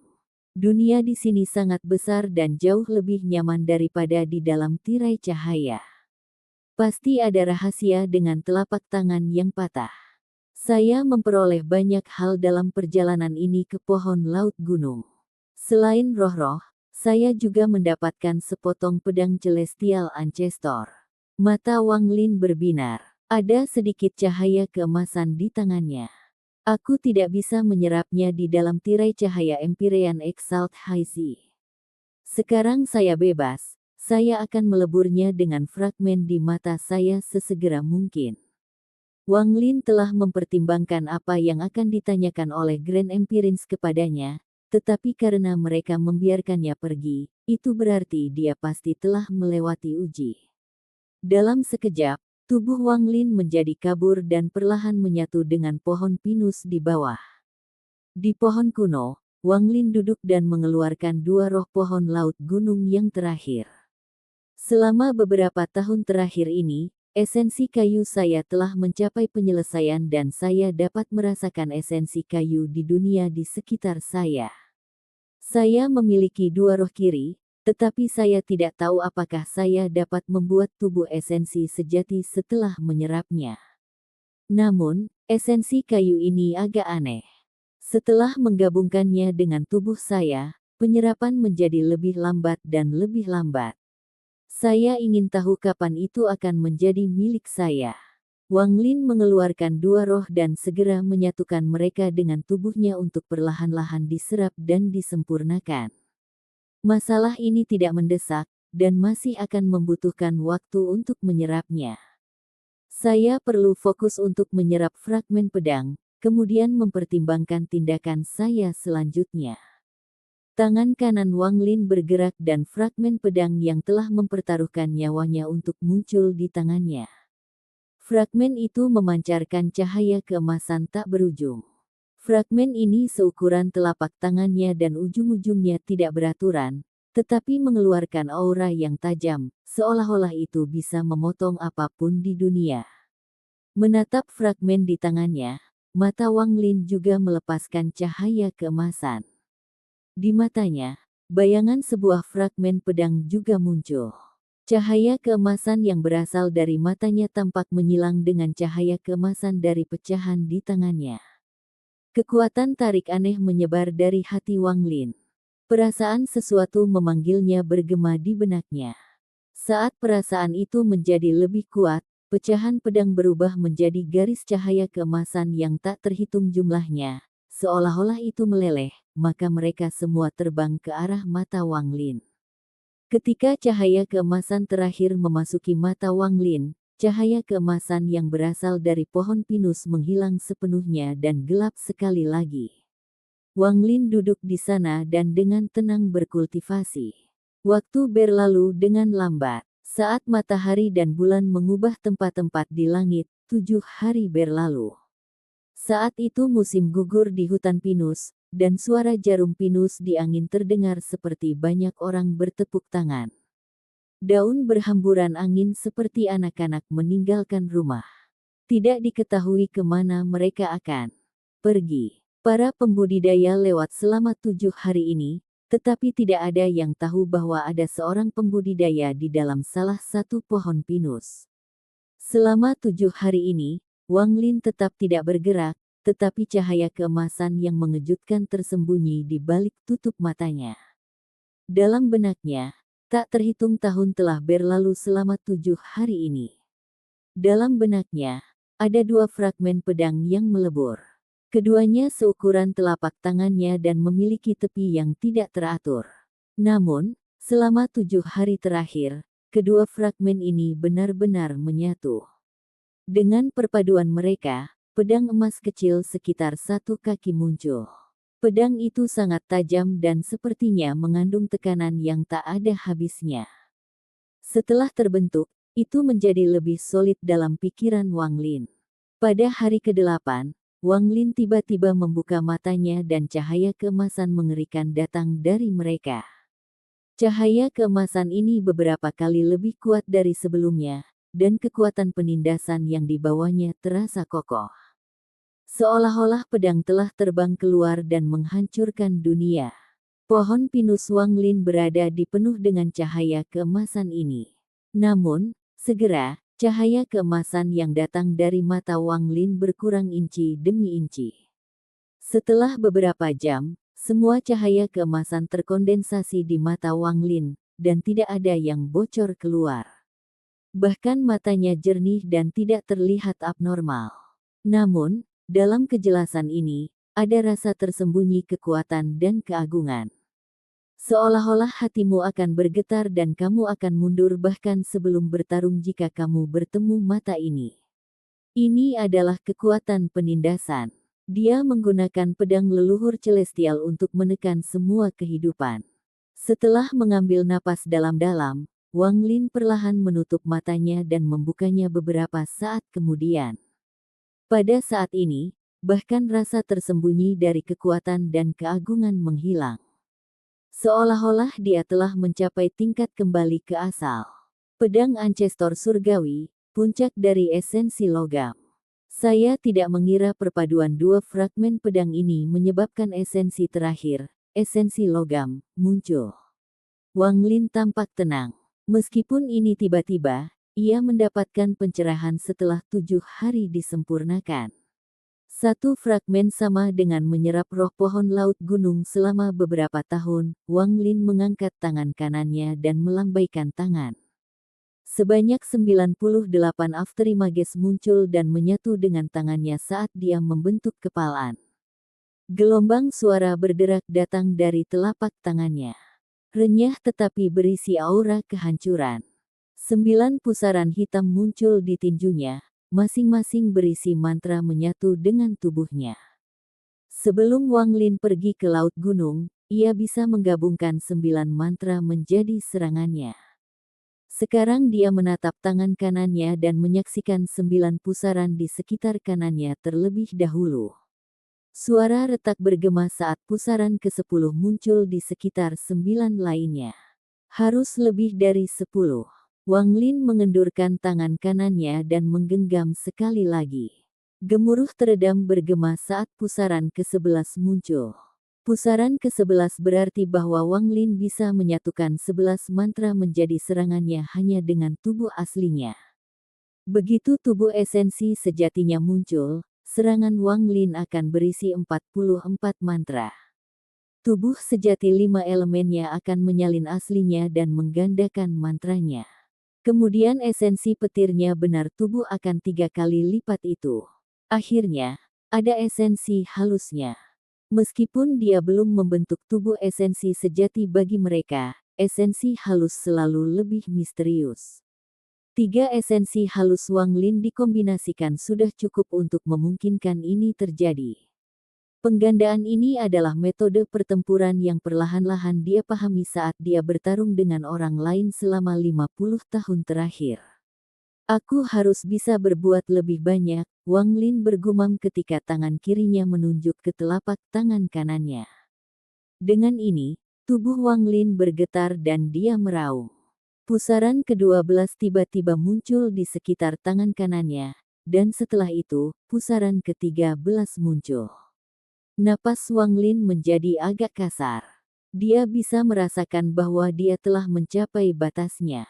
Dunia di sini sangat besar dan jauh lebih nyaman daripada di dalam tirai cahaya. Pasti ada rahasia dengan telapak tangan yang patah. Saya memperoleh banyak hal dalam perjalanan ini ke pohon laut gunung. Selain roh-roh, saya juga mendapatkan sepotong pedang Celestial Ancestor. Mata Wang Lin berbinar. Ada sedikit cahaya keemasan di tangannya. Aku tidak bisa menyerapnya di dalam tirai cahaya Empyrean Exalt High Z. Sekarang saya bebas, saya akan meleburnya dengan fragmen di mata saya sesegera mungkin. Wang Lin telah mempertimbangkan apa yang akan ditanyakan oleh Grand Empirines kepadanya, tetapi karena mereka membiarkannya pergi, itu berarti dia pasti telah melewati uji. Dalam sekejap, tubuh Wang Lin menjadi kabur dan perlahan menyatu dengan pohon pinus di bawah. Di pohon kuno, Wang Lin duduk dan mengeluarkan dua roh pohon laut gunung yang terakhir. Selama beberapa tahun terakhir ini, esensi kayu saya telah mencapai penyelesaian dan saya dapat merasakan esensi kayu di dunia di sekitar saya. Saya memiliki dua roh kiri, tetapi saya tidak tahu apakah saya dapat membuat tubuh esensi sejati setelah menyerapnya. Namun, esensi kayu ini agak aneh. Setelah menggabungkannya dengan tubuh saya, penyerapan menjadi lebih lambat dan lebih lambat. Saya ingin tahu kapan itu akan menjadi milik saya. Wang Lin mengeluarkan dua roh dan segera menyatukan mereka dengan tubuhnya untuk perlahan-lahan diserap dan disempurnakan. Masalah ini tidak mendesak, dan masih akan membutuhkan waktu untuk menyerapnya. Saya perlu fokus untuk menyerap fragmen pedang, kemudian mempertimbangkan tindakan saya selanjutnya. Tangan kanan Wang Lin bergerak dan fragmen pedang yang telah mempertaruhkan nyawanya untuk muncul di tangannya. Fragmen itu memancarkan cahaya keemasan tak berujung. Fragmen ini seukuran telapak tangannya dan ujung-ujungnya tidak beraturan, tetapi mengeluarkan aura yang tajam, seolah-olah itu bisa memotong apapun di dunia. Menatap fragmen di tangannya, mata Wang Lin juga melepaskan cahaya keemasan. Di matanya, bayangan sebuah fragmen pedang juga muncul. Cahaya keemasan yang berasal dari matanya tampak menyilang dengan cahaya keemasan dari pecahan di tangannya. Kekuatan tarik aneh menyebar dari hati Wang Lin. Perasaan sesuatu memanggilnya bergema di benaknya. Saat perasaan itu menjadi lebih kuat, pecahan pedang berubah menjadi garis cahaya keemasan yang tak terhitung jumlahnya. Seolah-olah itu meleleh, maka mereka semua terbang ke arah mata Wang Lin. Ketika cahaya keemasan terakhir memasuki mata Wang Lin, cahaya keemasan yang berasal dari pohon pinus menghilang sepenuhnya dan gelap sekali lagi. Wang Lin duduk di sana dan dengan tenang berkultivasi. Waktu berlalu dengan lambat. Saat matahari dan bulan mengubah tempat-tempat di langit, 7 hari berlalu. Saat itu musim gugur di hutan pinus, dan suara jarum pinus di angin terdengar seperti banyak orang bertepuk tangan. Daun berhamburan angin seperti anak-anak meninggalkan rumah. Tidak diketahui kemana mereka akan pergi. Para pembudidaya lewat selama 7 hari ini, tetapi tidak ada yang tahu bahwa ada seorang pembudidaya di dalam salah satu pohon pinus. Selama 7 hari ini, Wang Lin tetap tidak bergerak, tetapi cahaya keemasan yang mengejutkan tersembunyi di balik tutup matanya. Dalam benaknya, tak terhitung tahun telah berlalu selama 7 hari ini. Dalam benaknya, ada 2 fragmen pedang yang melebur. Keduanya seukuran telapak tangannya dan memiliki tepi yang tidak teratur. Namun, selama 7 hari terakhir, kedua fragmen ini benar-benar menyatu. Dengan perpaduan mereka, pedang emas kecil sekitar 1 kaki muncul. Pedang itu sangat tajam dan sepertinya mengandung tekanan yang tak ada habisnya. Setelah terbentuk, itu menjadi lebih solid dalam pikiran Wang Lin. Pada hari ke-8, Wang Lin tiba-tiba membuka matanya dan cahaya keemasan mengerikan datang dari mereka. Cahaya keemasan ini beberapa kali lebih kuat dari sebelumnya, dan kekuatan penindasan yang dibawanya terasa kokoh. Seolah-olah pedang telah terbang keluar dan menghancurkan dunia. Pohon pinus Wang Lin berada di penuh dengan cahaya keemasan ini. Namun, segera, cahaya keemasan yang datang dari mata Wang Lin berkurang inci demi inci. Setelah beberapa jam, semua cahaya keemasan terkondensasi di mata Wang Lin, dan tidak ada yang bocor keluar. Bahkan matanya jernih dan tidak terlihat abnormal. Namun, dalam kejelasan ini, ada rasa tersembunyi kekuatan dan keagungan. Seolah-olah hatimu akan bergetar dan kamu akan mundur bahkan sebelum bertarung jika kamu bertemu mata ini. Ini adalah kekuatan penindasan. Dia menggunakan pedang leluhur celestial untuk menekan semua kehidupan. Setelah mengambil napas dalam-dalam, Wang Lin perlahan menutup matanya dan membukanya beberapa saat kemudian. Pada saat ini, bahkan rasa tersembunyi dari kekuatan dan keagungan menghilang. Seolah-olah dia telah mencapai tingkat kembali ke asal. Pedang Ancestor Surgawi, puncak dari esensi logam. Saya tidak mengira perpaduan 2 fragmen pedang ini menyebabkan esensi terakhir, esensi logam, muncul. Wang Lin tampak tenang. Meskipun ini tiba-tiba, ia mendapatkan pencerahan setelah 7 hari disempurnakan. 1 fragmen sama dengan menyerap roh pohon laut gunung selama beberapa tahun. Wang Lin mengangkat tangan kanannya dan melambaikan tangan. Sebanyak 98 afterimages muncul dan menyatu dengan tangannya saat dia membentuk kepalan. Gelombang suara berderak datang dari telapak tangannya. Renyah tetapi berisi aura kehancuran. 9 pusaran hitam muncul di tinjunya, masing-masing berisi mantra menyatu dengan tubuhnya. Sebelum Wang Lin pergi ke Laut Gunung, ia bisa menggabungkan 9 mantra menjadi serangannya. Sekarang dia menatap tangan kanannya dan menyaksikan 9 pusaran di sekitar kanannya terlebih dahulu. Suara retak bergema saat pusaran ke-10 muncul di sekitar 9 lainnya. Harus lebih dari 10. Wang Lin mengendurkan tangan kanannya dan menggenggam sekali lagi. Gemuruh teredam bergema saat pusaran ke-11 muncul. Pusaran ke-11 berarti bahwa Wang Lin bisa menyatukan 11 mantra menjadi serangannya hanya dengan tubuh aslinya. Begitu tubuh esensi sejatinya muncul, serangan Wang Lin akan berisi 44 mantra. Tubuh sejati 5 elemennya akan menyalin aslinya dan menggandakan mantranya. Kemudian esensi petirnya benar tubuh akan 3 kali lipat itu. Akhirnya, ada esensi halusnya. Meskipun dia belum membentuk tubuh esensi sejati bagi mereka, esensi halus selalu lebih misterius. 3 esensi halus Wang Lin dikombinasikan sudah cukup untuk memungkinkan ini terjadi. Penggandaan ini adalah metode pertempuran yang perlahan-lahan dia pahami saat dia bertarung dengan orang lain selama 50 tahun terakhir. Aku harus bisa berbuat lebih banyak, Wang Lin bergumam ketika tangan kirinya menunjuk ke telapak tangan kanannya. Dengan ini, tubuh Wang Lin bergetar dan dia meraung. Pusaran ke-12 tiba-tiba muncul di sekitar tangan kanannya, dan setelah itu, pusaran ke-13 muncul. Napas Wang Lin menjadi agak kasar. Dia bisa merasakan bahwa dia telah mencapai batasnya.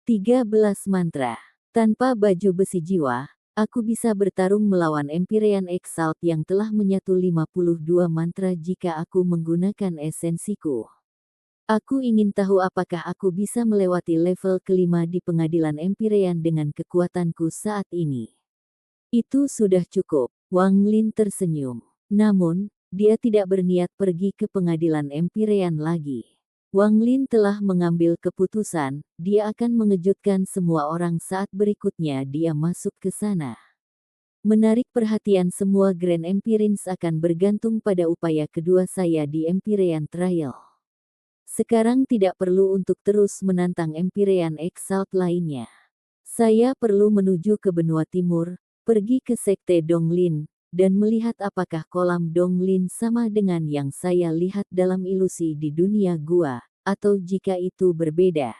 13 mantra. Tanpa baju besi jiwa, aku bisa bertarung melawan Empyrean Exalt yang telah menyatu 52 mantra jika aku menggunakan esensiku. Aku ingin tahu apakah aku bisa melewati level kelima di pengadilan Empyrean dengan kekuatanku saat ini. Itu sudah cukup, Wang Lin tersenyum. Namun, dia tidak berniat pergi ke pengadilan Empyrean lagi. Wang Lin telah mengambil keputusan, dia akan mengejutkan semua orang saat berikutnya dia masuk ke sana. Menarik perhatian semua Grand Empyreans akan bergantung pada upaya kedua saya di Empyrean Trial. Sekarang tidak perlu untuk terus menantang Empyrean Exalt lainnya. Saya perlu menuju ke benua timur, pergi ke Sekte Donglin, dan melihat apakah kolam Donglin sama dengan yang saya lihat dalam ilusi di dunia gua, atau jika itu berbeda.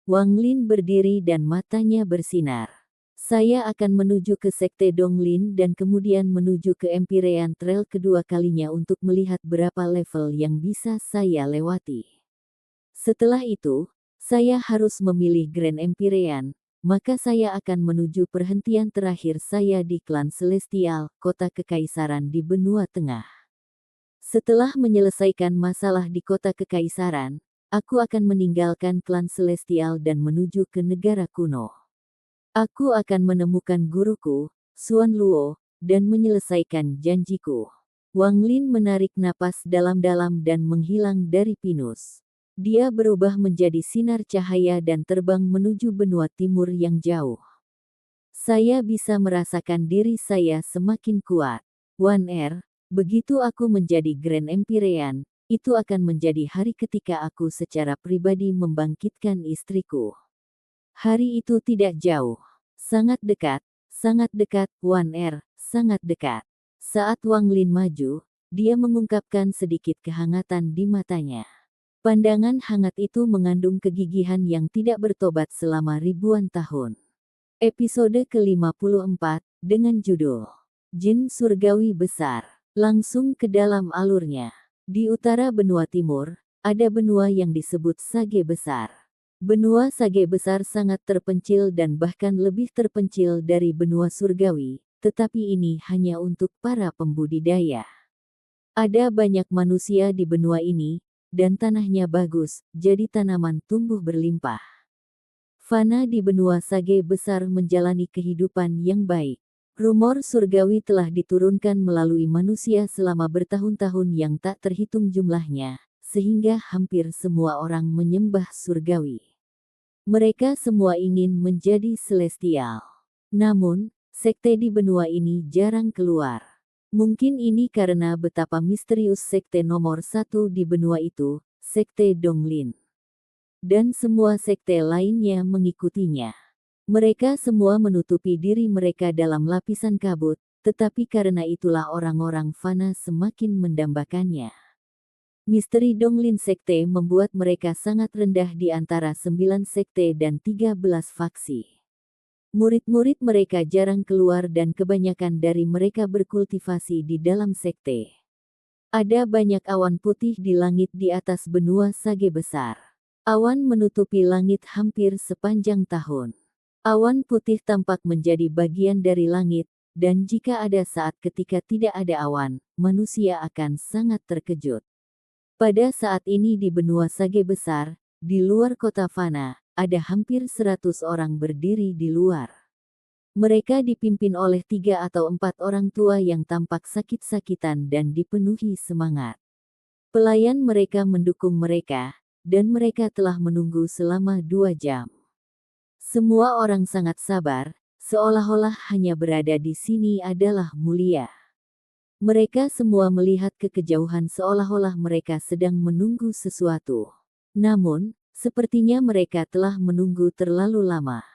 Wang Lin berdiri dan matanya bersinar. Saya akan menuju ke Sekte Donglin dan kemudian menuju ke Empyrean Trail kedua kalinya untuk melihat berapa level yang bisa saya lewati. Setelah itu, saya harus memilih Grand Empyrean, maka saya akan menuju perhentian terakhir saya di klan Celestial, kota kekaisaran di benua tengah. Setelah menyelesaikan masalah di kota kekaisaran, aku akan meninggalkan klan Celestial dan menuju ke negara kuno. Aku akan menemukan guruku, Xuan Luo, dan menyelesaikan janjiku. Wang Lin menarik napas dalam-dalam dan menghilang dari pinus. Dia berubah menjadi sinar cahaya dan terbang menuju benua timur yang jauh. Saya bisa merasakan diri saya semakin kuat. Wan Er, begitu aku menjadi Grand Empyrean, itu akan menjadi hari ketika aku secara pribadi membangkitkan istriku. Hari itu tidak jauh. Sangat dekat, Wan Er, sangat dekat. Saat Wang Lin maju, dia mengungkapkan sedikit kehangatan di matanya. Pandangan hangat itu mengandung kegigihan yang tidak bertobat selama ribuan tahun. Episode ke-54, dengan judul Jin Surgawi Besar. Langsung ke dalam alurnya. Di utara benua timur, ada benua yang disebut Sage Besar. Benua Sage Besar sangat terpencil dan bahkan lebih terpencil dari benua surgawi, tetapi ini hanya untuk para pembudidaya. Ada banyak manusia di benua ini, dan tanahnya bagus, jadi tanaman tumbuh berlimpah. Fana di benua Sage Besar menjalani kehidupan yang baik. Rumor surgawi telah diturunkan melalui manusia selama bertahun-tahun yang tak terhitung jumlahnya, sehingga hampir semua orang menyembah surgawi. Mereka semua ingin menjadi celestial. Namun, sekte di benua ini jarang keluar. Mungkin ini karena betapa misterius sekte nomor 1 di benua itu, Sekte Donglin. dan semua sekte lainnya mengikutinya. Mereka semua menutupi diri mereka dalam lapisan kabut, tetapi karena itulah orang-orang fana semakin mendambakannya. Misteri Donglin Sekte membuat mereka sangat rendah di antara 9 sekte dan 13 faksi. Murid-murid mereka jarang keluar dan kebanyakan dari mereka berkultivasi di dalam sekte. Ada banyak awan putih di langit di atas benua Sage besar. Awan menutupi langit hampir sepanjang tahun. Awan putih tampak menjadi bagian dari langit, dan jika ada saat ketika tidak ada awan, manusia akan sangat terkejut. Pada saat ini di benua Sage besar, di luar kota Fana, ada hampir 100 orang berdiri di luar. Mereka dipimpin oleh 3 atau 4 orang tua yang tampak sakit-sakitan dan dipenuhi semangat. Pelayan mereka mendukung mereka, dan mereka telah menunggu selama 2 jam. Semua orang sangat sabar, seolah-olah hanya berada di sini adalah mulia. Mereka semua melihat ke kejauhan seolah-olah mereka sedang menunggu sesuatu. Namun, sepertinya mereka telah menunggu terlalu lama.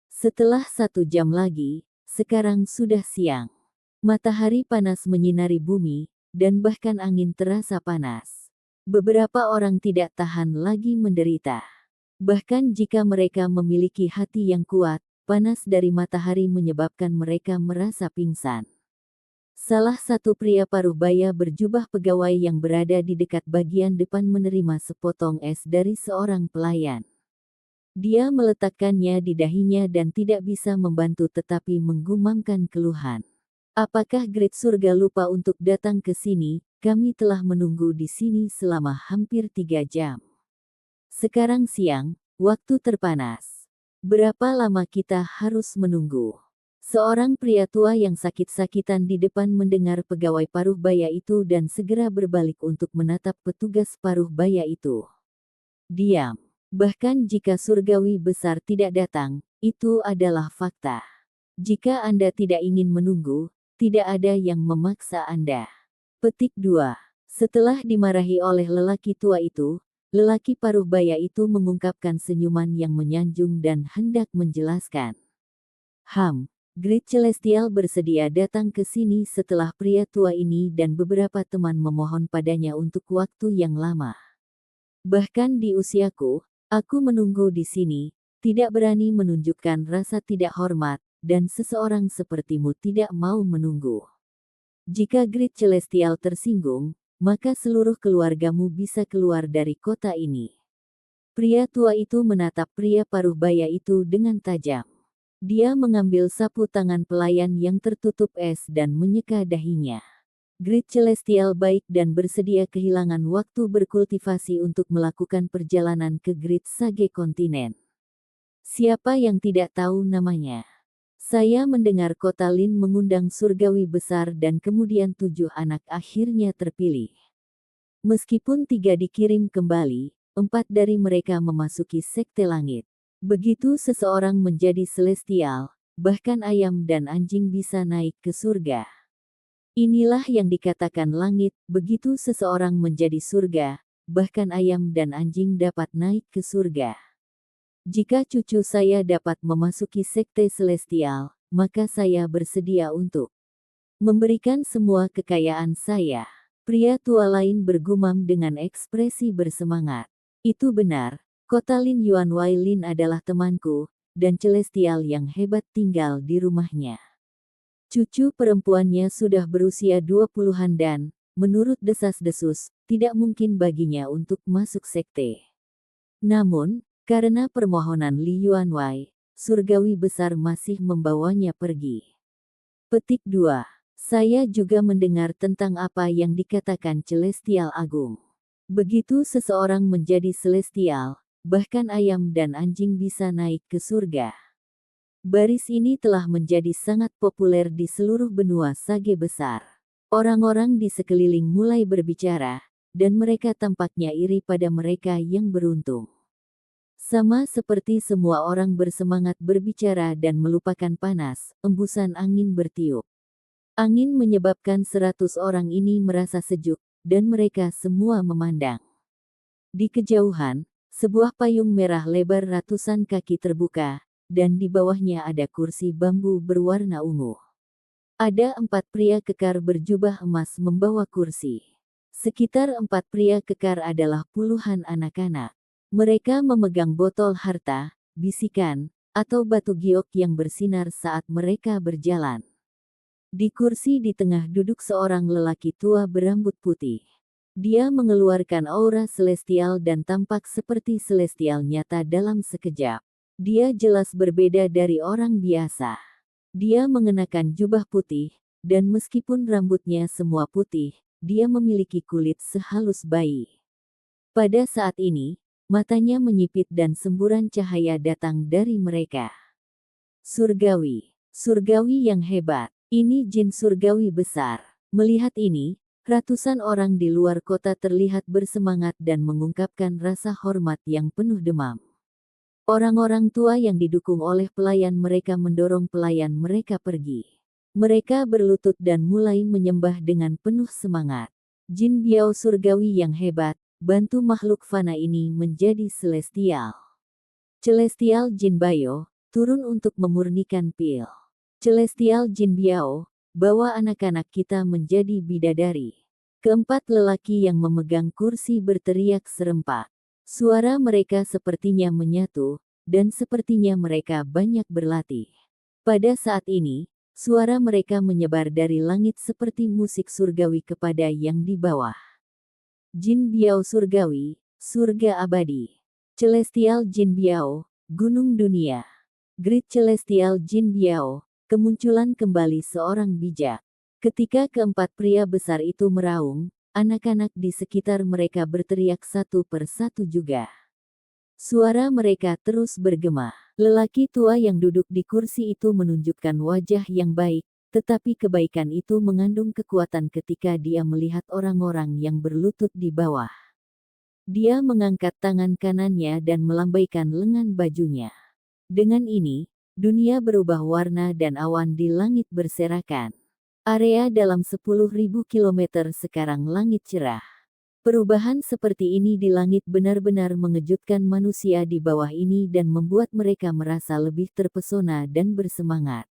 Setelah 1 jam lagi, sekarang sudah siang. Matahari panas menyinari bumi, dan bahkan angin terasa panas. Beberapa orang tidak tahan lagi menderita. Bahkan jika mereka memiliki hati yang kuat, panas dari matahari menyebabkan mereka merasa pingsan. Salah satu pria paruh baya berjubah pegawai yang berada di dekat bagian depan menerima sepotong es dari seorang pelayan. Dia meletakkannya di dahinya dan tidak bisa membantu tetapi menggumamkan keluhan. Apakah Grid Surga lupa untuk datang ke sini? Kami telah menunggu di sini selama hampir 3 jam. Sekarang siang, waktu terpanas. Berapa lama kita harus menunggu? Seorang pria tua yang sakit-sakitan di depan mendengar pegawai paruh baya itu dan segera berbalik untuk menatap petugas paruh baya itu. Diam. Bahkan jika surgawi besar tidak datang, itu adalah fakta. Jika Anda tidak ingin menunggu, tidak ada yang memaksa Anda. Petik 2. Setelah dimarahi oleh lelaki tua itu, lelaki paruh baya itu mengungkapkan senyuman yang menyanjung dan hendak menjelaskan. Grid Celestial bersedia datang ke sini setelah pria tua ini dan beberapa teman memohon padanya untuk waktu yang lama. Bahkan di usiaku, aku menunggu di sini, tidak berani menunjukkan rasa tidak hormat, dan seseorang sepertimu tidak mau menunggu. Jika Grid Celestial tersinggung, maka seluruh keluargamu bisa keluar dari kota ini. Pria tua itu menatap pria paruh baya itu dengan tajam. Dia mengambil sapu tangan pelayan yang tertutup es dan menyeka dahinya. Grid Celestial baik dan bersedia kehilangan waktu berkultivasi untuk melakukan perjalanan ke Grid Sage kontinen. Siapa yang tidak tahu namanya? Saya mendengar kota Lin mengundang surgawi besar dan kemudian 7 anak akhirnya terpilih. Meskipun 3 dikirim kembali, 4 dari mereka memasuki sekte langit. Begitu seseorang menjadi celestial, bahkan ayam dan anjing bisa naik ke surga. Inilah yang dikatakan langit, begitu seseorang menjadi surga, bahkan ayam dan anjing dapat naik ke surga. Jika cucu saya dapat memasuki sekte celestial, maka saya bersedia untuk memberikan semua kekayaan saya. Pria tua lain bergumam dengan ekspresi bersemangat. Itu benar. Kota Lin Yuan Wai Lin adalah temanku, dan celestial yang hebat tinggal di rumahnya. Cucu perempuannya sudah berusia 20-an dan, menurut desas-desus, tidak mungkin baginya untuk masuk sekte. Namun, karena permohonan Li Yuan Wai, surgawi besar masih membawanya pergi. Petik 2. Saya juga mendengar tentang apa yang dikatakan celestial agung. Begitu seseorang menjadi celestial, bahkan ayam dan anjing bisa naik ke surga. Baris ini telah menjadi sangat populer di seluruh benua Sage besar. Orang-orang di sekeliling mulai berbicara, dan mereka tampaknya iri pada mereka yang beruntung. Sama seperti semua orang bersemangat berbicara dan melupakan panas, embusan angin bertiup. Angin menyebabkan 100 orang ini merasa sejuk, dan mereka semua memandang. Di kejauhan, Sebuah payung merah lebar ratusan kaki terbuka, dan di bawahnya ada kursi bambu berwarna ungu. Ada 4 pria kekar berjubah emas membawa kursi. Sekitar 4 pria kekar adalah puluhan anak-anak. Mereka memegang botol harta, bisikan, atau batu giok yang bersinar saat mereka berjalan. Di kursi di tengah duduk seorang lelaki tua berambut putih. Dia mengeluarkan aura celestial dan tampak seperti celestial nyata dalam sekejap. Dia jelas berbeda dari orang biasa. Dia mengenakan jubah putih, dan meskipun rambutnya semua putih, dia memiliki kulit sehalus bayi. Pada saat ini, matanya menyipit dan semburan cahaya datang dari mereka. Surgawi. Surgawi yang hebat. Ini jin surgawi besar. Melihat ini, ratusan orang di luar kota terlihat bersemangat dan mengungkapkan rasa hormat yang penuh demam. Orang-orang tua yang didukung oleh pelayan mereka mendorong pelayan mereka pergi. Mereka berlutut dan mulai menyembah dengan penuh semangat. Jin Biao surgawi yang hebat, bantu makhluk fana ini menjadi celestial. Celestial Jin Bio, turun untuk memurnikan pil. Celestial Jin Biao, bawa anak-anak kita menjadi bidadari. Keempat lelaki yang memegang kursi berteriak serempak. Suara mereka sepertinya menyatu, dan sepertinya mereka banyak berlatih. Pada saat ini, suara mereka menyebar dari langit seperti musik surgawi kepada yang di bawah. Jin Biao surgawi, surga abadi. Celestial Jin Biao, gunung dunia. Great Celestial Jin Biao, kemunculan kembali seorang bijak. Ketika keempat pria besar itu meraung, anak-anak di sekitar mereka berteriak satu per satu juga. Suara mereka terus bergema. Lelaki tua yang duduk di kursi itu menunjukkan wajah yang baik, tetapi kebaikan itu mengandung kekuatan ketika dia melihat orang-orang yang berlutut di bawah. Dia mengangkat tangan kanannya dan melambaikan lengan bajunya. Dengan ini, dunia berubah warna dan awan di langit berserakan. Area dalam 10.000 km sekarang langit cerah. Perubahan seperti ini di langit benar-benar mengejutkan manusia di bawah ini dan membuat mereka merasa lebih terpesona dan bersemangat.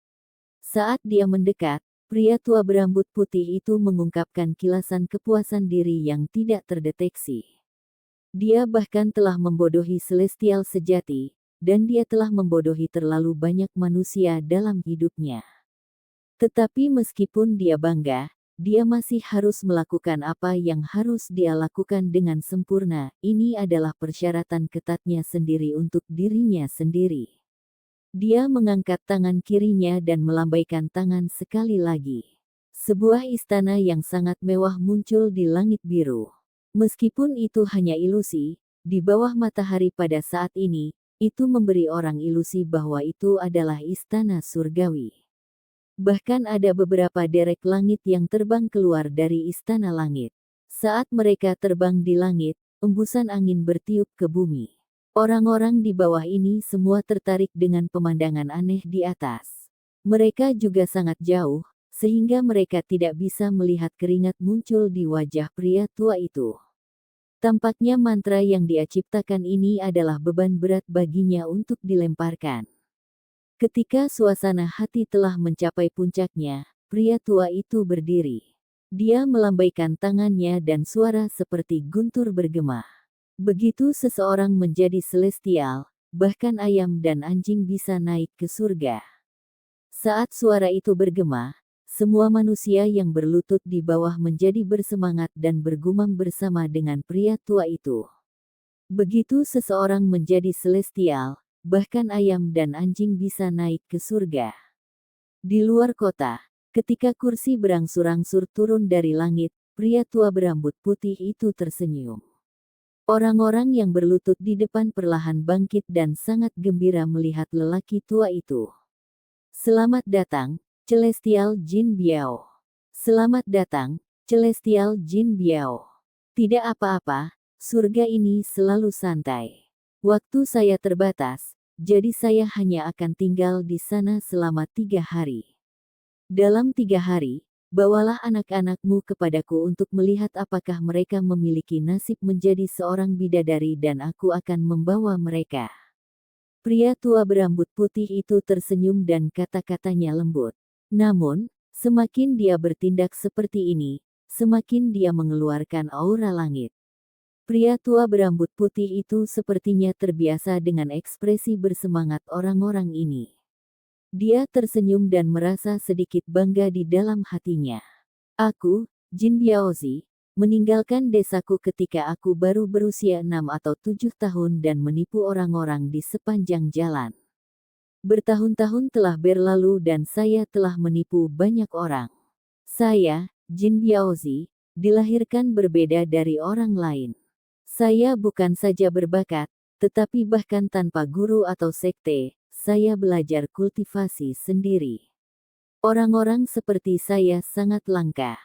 Saat dia mendekat, pria tua berambut putih itu mengungkapkan kilasan kepuasan diri yang tidak terdeteksi. Dia bahkan telah membodohi celestial sejati, dan dia telah membodohi terlalu banyak manusia dalam hidupnya. Tetapi meskipun dia bangga, dia masih harus melakukan apa yang harus dia lakukan dengan sempurna. Ini adalah persyaratan ketatnya sendiri untuk dirinya sendiri. Dia mengangkat tangan kirinya dan melambaikan tangan sekali lagi. Sebuah istana yang sangat mewah muncul di langit biru. Meskipun itu hanya ilusi, di bawah matahari pada saat ini, itu memberi orang ilusi bahwa itu adalah istana surgawi. Bahkan ada beberapa derek langit yang terbang keluar dari istana langit. Saat mereka terbang di langit, embusan angin bertiup ke bumi. Orang-orang di bawah ini semua tertarik dengan pemandangan aneh di atas. Mereka juga sangat jauh, sehingga mereka tidak bisa melihat keringat muncul di wajah pria tua itu. Tampaknya mantra yang dia ciptakan ini adalah beban berat baginya untuk dilemparkan. Ketika suasana hati telah mencapai puncaknya, pria tua itu berdiri. Dia melambaikan tangannya dan suara seperti guntur bergema. Begitu seseorang menjadi celestial, bahkan ayam dan anjing bisa naik ke surga. Saat suara itu bergema, semua manusia yang berlutut di bawah menjadi bersemangat dan bergumam bersama dengan pria tua itu. Begitu seseorang menjadi celestial, bahkan ayam dan anjing bisa naik ke surga. Di luar kota, ketika kursi berangsur-angsur turun dari langit, pria tua berambut putih itu tersenyum. Orang-orang yang berlutut di depan perlahan bangkit dan sangat gembira melihat lelaki tua itu. Selamat datang, Celestial Jin Biao. Selamat datang, Celestial Jin Biao. Tidak apa-apa, surga ini selalu santai. Waktu saya terbatas, jadi saya hanya akan tinggal di sana selama 3 hari. Dalam 3 hari, bawalah anak-anakmu kepadaku untuk melihat apakah mereka memiliki nasib menjadi seorang bidadari dan aku akan membawa mereka. Pria tua berambut putih itu tersenyum dan kata-katanya lembut. Namun, semakin dia bertindak seperti ini, semakin dia mengeluarkan aura langit. Pria tua berambut putih itu sepertinya terbiasa dengan ekspresi bersemangat orang-orang ini. Dia tersenyum dan merasa sedikit bangga di dalam hatinya. Aku, Jin Biaozi, meninggalkan desaku ketika aku baru berusia 6 atau 7 tahun dan menipu orang-orang di sepanjang jalan. Bertahun-tahun telah berlalu dan saya telah menipu banyak orang. Saya, Jin Biaozi, dilahirkan berbeda dari orang lain. Saya bukan saja berbakat, tetapi bahkan tanpa guru atau sekte, saya belajar kultivasi sendiri. Orang-orang seperti saya sangat langka.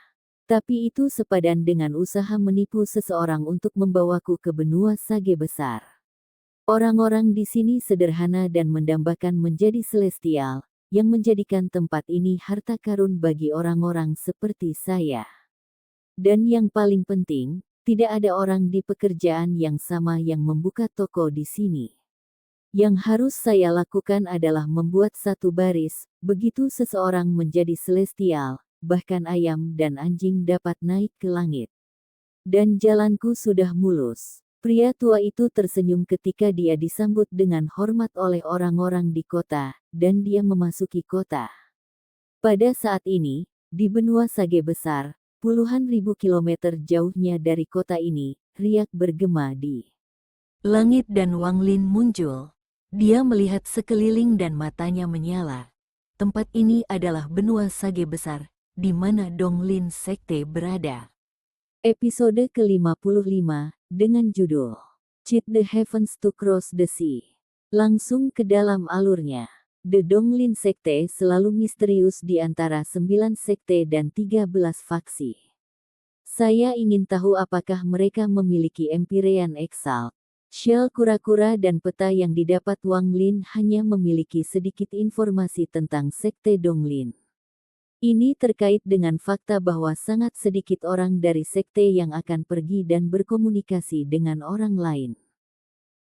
Tapi itu sepadan dengan usaha menipu seseorang untuk membawaku ke benua Sage besar. Orang-orang di sini sederhana dan mendambakan menjadi celestial, yang menjadikan tempat ini harta karun bagi orang-orang seperti saya. Dan yang paling penting, tidak ada orang di pekerjaan yang sama yang membuka toko di sini. Yang harus saya lakukan adalah membuat satu baris, begitu seseorang menjadi celestial, bahkan ayam dan anjing dapat naik ke langit. Dan jalanku sudah mulus. Pria tua itu tersenyum ketika dia disambut dengan hormat oleh orang-orang di kota, dan dia memasuki kota. Pada saat ini, di benua Sage besar, puluhan ribu kilometer jauhnya dari kota ini, riak bergema di langit dan Wang Lin muncul. Dia melihat sekeliling dan matanya menyala. Tempat ini adalah benua Sage besar, di mana Donglin Sekte berada. Episode ke-55, dengan judul Cheat the Heavens to Cross the Sea. Langsung ke dalam alurnya. The Donglin Sekte selalu misterius di antara 9 sekte dan 13 faksi. Saya ingin tahu apakah mereka memiliki Empyrean Exalt, Shell kura-kura dan peta yang didapat Wang Lin hanya memiliki sedikit informasi tentang Sekte Donglin. Ini terkait dengan fakta bahwa sangat sedikit orang dari sekte yang akan pergi dan berkomunikasi dengan orang lain.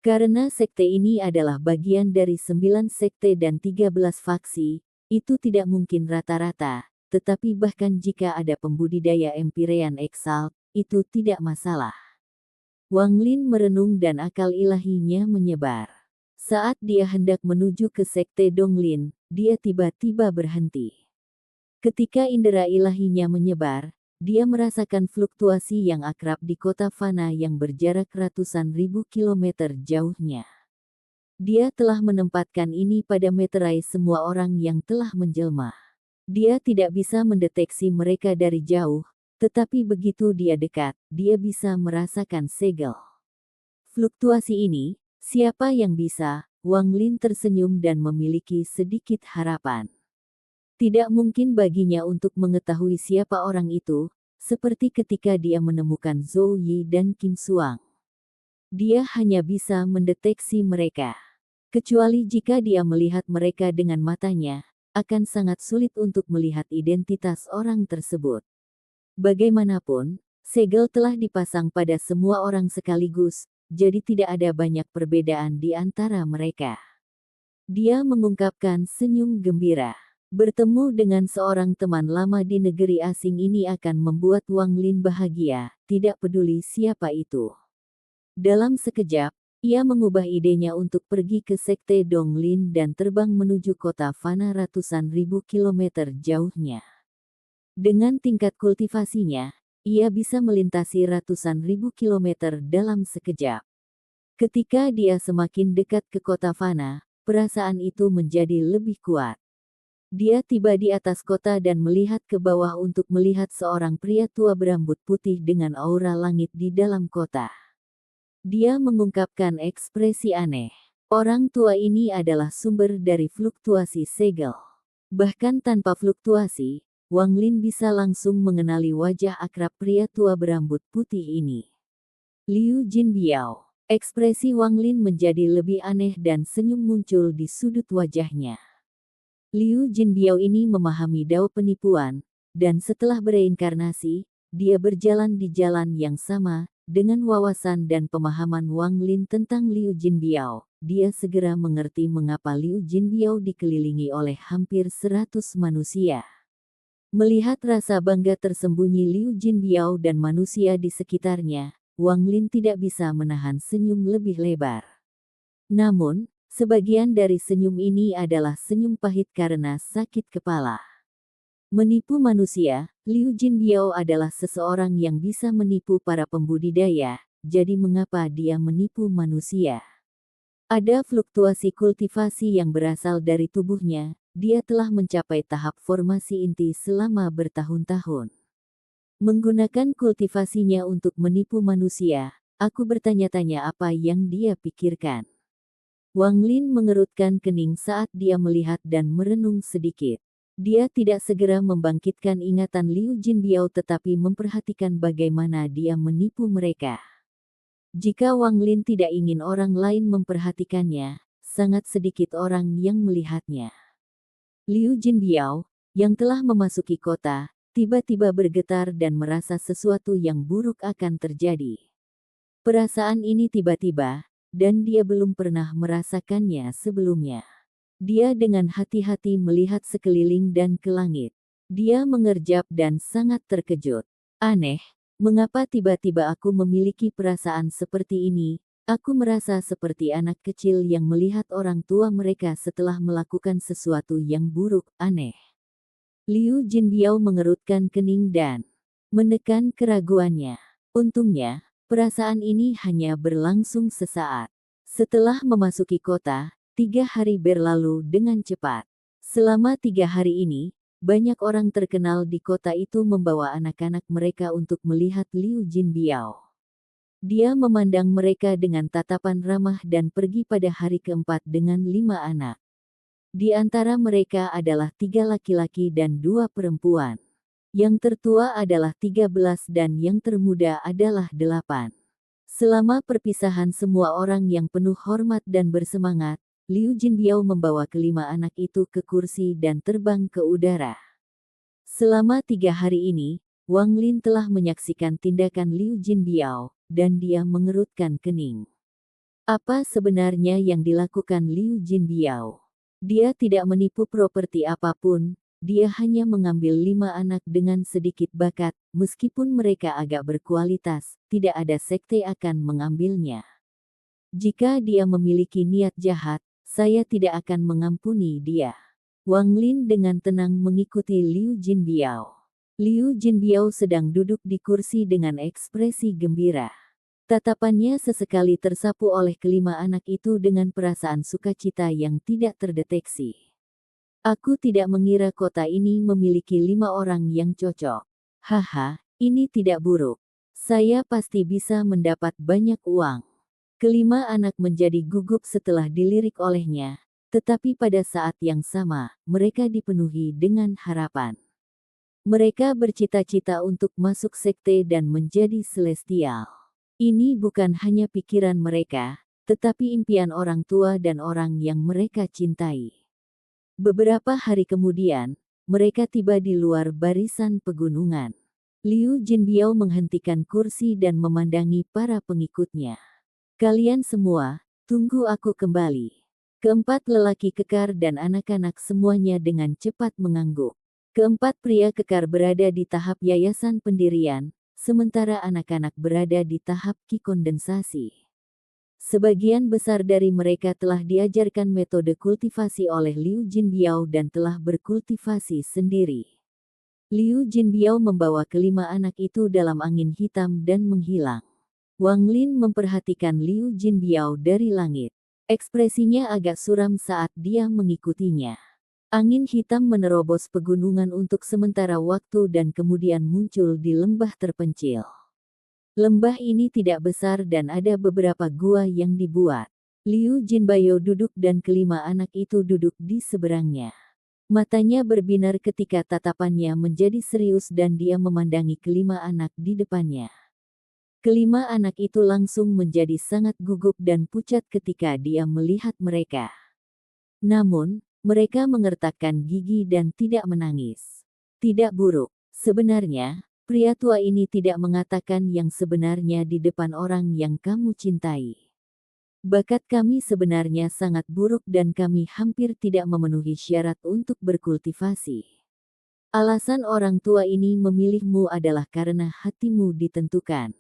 Karena sekte ini adalah bagian dari 9 sekte dan 13 faksi, itu tidak mungkin rata-rata, tetapi bahkan jika ada pembudidaya Empyrean Exalt, itu tidak masalah. Wang Lin merenung dan akal ilahinya menyebar. Saat dia hendak menuju ke sekte Donglin, dia tiba-tiba berhenti. Ketika indera ilahinya menyebar, dia merasakan fluktuasi yang akrab di kota fana yang berjarak ratusan ribu kilometer jauhnya. Dia telah menempatkan ini pada meterai semua orang yang telah menjelma. Dia tidak bisa mendeteksi mereka dari jauh, tetapi begitu dia dekat, dia bisa merasakan segel. Fluktuasi ini, siapa yang bisa? Wang Lin tersenyum dan memiliki sedikit harapan. Tidak mungkin baginya untuk mengetahui siapa orang itu, seperti ketika dia menemukan Zhou Yi dan Qin Shuang. Dia hanya bisa mendeteksi mereka. Kecuali jika dia melihat mereka dengan matanya, akan sangat sulit untuk melihat identitas orang tersebut. Bagaimanapun, segel telah dipasang pada semua orang sekaligus, jadi tidak ada banyak perbedaan di antara mereka. Dia mengungkapkan senyum gembira. Bertemu dengan seorang teman lama di negeri asing ini akan membuat Wang Lin bahagia, tidak peduli siapa itu. Dalam sekejap, ia mengubah idenya untuk pergi ke sekte Donglin dan terbang menuju kota fana ratusan ribu kilometer jauhnya. Dengan tingkat kultivasinya, ia bisa melintasi ratusan ribu kilometer dalam sekejap. Ketika dia semakin dekat ke kota fana, perasaan itu menjadi lebih kuat. Dia tiba di atas kota dan melihat ke bawah untuk melihat seorang pria tua berambut putih dengan aura langit di dalam kota. Dia mengungkapkan ekspresi aneh. Orang tua ini adalah sumber dari fluktuasi segel. Bahkan tanpa fluktuasi, Wang Lin bisa langsung mengenali wajah akrab pria tua berambut putih ini. Liu Jinbiao. Ekspresi Wang Lin menjadi lebih aneh dan senyum muncul di sudut wajahnya. Liu Jinbiao ini memahami dao penipuan, dan setelah bereinkarnasi, dia berjalan di jalan yang sama, dengan wawasan dan pemahaman Wang Lin tentang Liu Jinbiao. Dia segera mengerti mengapa Liu Jinbiao dikelilingi oleh hampir 100 manusia. Melihat rasa bangga tersembunyi Liu Jinbiao dan manusia di sekitarnya, Wang Lin tidak bisa menahan senyum lebih lebar. Namun, sebagian dari senyum ini adalah senyum pahit karena sakit kepala. Menipu manusia, Liu Jinbiao adalah seseorang yang bisa menipu para pembudidaya, jadi mengapa dia menipu manusia? Ada fluktuasi kultivasi yang berasal dari tubuhnya, dia telah mencapai tahap formasi inti selama bertahun-tahun. Menggunakan kultivasinya untuk menipu manusia, aku bertanya-tanya apa yang dia pikirkan. Wang Lin mengerutkan kening saat dia melihat dan merenung sedikit. Dia tidak segera membangkitkan ingatan Liu Jinbiao tetapi memperhatikan bagaimana dia menipu mereka. Jika Wang Lin tidak ingin orang lain memperhatikannya, sangat sedikit orang yang melihatnya. Liu Jinbiao, yang telah memasuki kota, tiba-tiba bergetar dan merasa sesuatu yang buruk akan terjadi. Perasaan ini tiba-tiba, dan dia belum pernah merasakannya sebelumnya. Dia dengan hati-hati melihat sekeliling dan ke langit. Dia mengerjap dan sangat terkejut. Aneh. Mengapa tiba-tiba aku memiliki perasaan seperti ini? Aku merasa seperti anak kecil yang melihat orang tua mereka setelah melakukan sesuatu yang buruk, aneh. Liu Jinbiao mengerutkan kening dan menekan keraguannya. Untungnya, perasaan ini hanya berlangsung sesaat. Setelah memasuki kota, 3 hari berlalu dengan cepat. Selama 3 hari ini, banyak orang terkenal di kota itu membawa anak-anak mereka untuk melihat Liu Jinbiao. Dia memandang mereka dengan tatapan ramah dan pergi pada hari keempat dengan 5 anak. Di antara mereka adalah 3 laki-laki dan 2 perempuan. Yang tertua adalah 13 dan yang termuda adalah 8. Selama perpisahan semua orang yang penuh hormat dan bersemangat, Liu Jinbiao membawa kelima anak itu ke kursi dan terbang ke udara. Selama 3 hari ini, Wang Lin telah menyaksikan tindakan Liu Jinbiao, dan dia mengerutkan kening. Apa sebenarnya yang dilakukan Liu Jinbiao? Dia tidak menipu properti apapun, dia hanya mengambil 5 anak dengan sedikit bakat, meskipun mereka agak berkualitas, tidak ada sekte akan mengambilnya. Jika dia memiliki niat jahat, saya tidak akan mengampuni dia. Wang Lin dengan tenang mengikuti Liu Jinbiao. Liu Jinbiao sedang duduk di kursi dengan ekspresi gembira. Tatapannya sesekali tersapu oleh kelima anak itu dengan perasaan sukacita yang tidak terdeteksi. Aku tidak mengira kota ini memiliki 5 orang yang cocok. Haha, ini tidak buruk. Saya pasti bisa mendapat banyak uang. Kelima anak menjadi gugup setelah dilirik olehnya, tetapi pada saat yang sama, mereka dipenuhi dengan harapan. Mereka bercita-cita untuk masuk sekte dan menjadi celestial. Ini bukan hanya pikiran mereka, tetapi impian orang tua dan orang yang mereka cintai. Beberapa hari kemudian, mereka tiba di luar barisan pegunungan. Liu Jinbiao menghentikan kursi dan memandangi para pengikutnya. Kalian semua, tunggu aku kembali. Keempat lelaki kekar dan anak-anak semuanya dengan cepat mengangguk. Keempat pria kekar berada di tahap yayasan pendirian, sementara anak-anak berada di tahap kikondensasi. Sebagian besar dari mereka telah diajarkan metode kultivasi oleh Liu Jinbiao dan telah berkultivasi sendiri. Liu Jinbiao membawa kelima anak itu dalam angin hitam dan menghilang. Wang Lin memperhatikan Liu Jinbiao dari langit. Ekspresinya agak suram saat dia mengikutinya. Angin hitam menerobos pegunungan untuk sementara waktu dan kemudian muncul di lembah terpencil. Lembah ini tidak besar dan ada beberapa gua yang dibuat. Liu Jinbiao duduk dan kelima anak itu duduk di seberangnya. Matanya berbinar ketika tatapannya menjadi serius dan dia memandangi kelima anak di depannya. Kelima anak itu langsung menjadi sangat gugup dan pucat ketika dia melihat mereka. Namun, mereka mengertakkan gigi dan tidak menangis. Tidak buruk. Sebenarnya, pria tua ini tidak mengatakan yang sebenarnya di depan orang yang kamu cintai. Bakat kami sebenarnya sangat buruk dan kami hampir tidak memenuhi syarat untuk berkultivasi. Alasan orang tua ini memilihmu adalah karena hatimu ditentukan.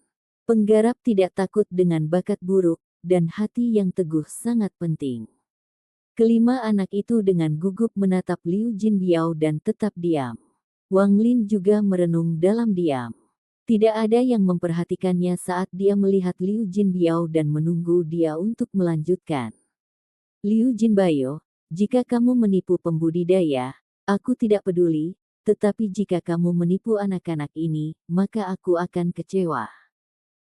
Penggarap tidak takut dengan bakat buruk, dan hati yang teguh sangat penting. Kelima anak itu dengan gugup menatap Liu Jinbiao dan tetap diam. Wang Lin juga merenung dalam diam. Tidak ada yang memperhatikannya saat dia melihat Liu Jinbiao dan menunggu dia untuk melanjutkan. Liu Jinbiao, jika kamu menipu pembudidaya, aku tidak peduli, tetapi jika kamu menipu anak-anak ini, maka aku akan kecewa.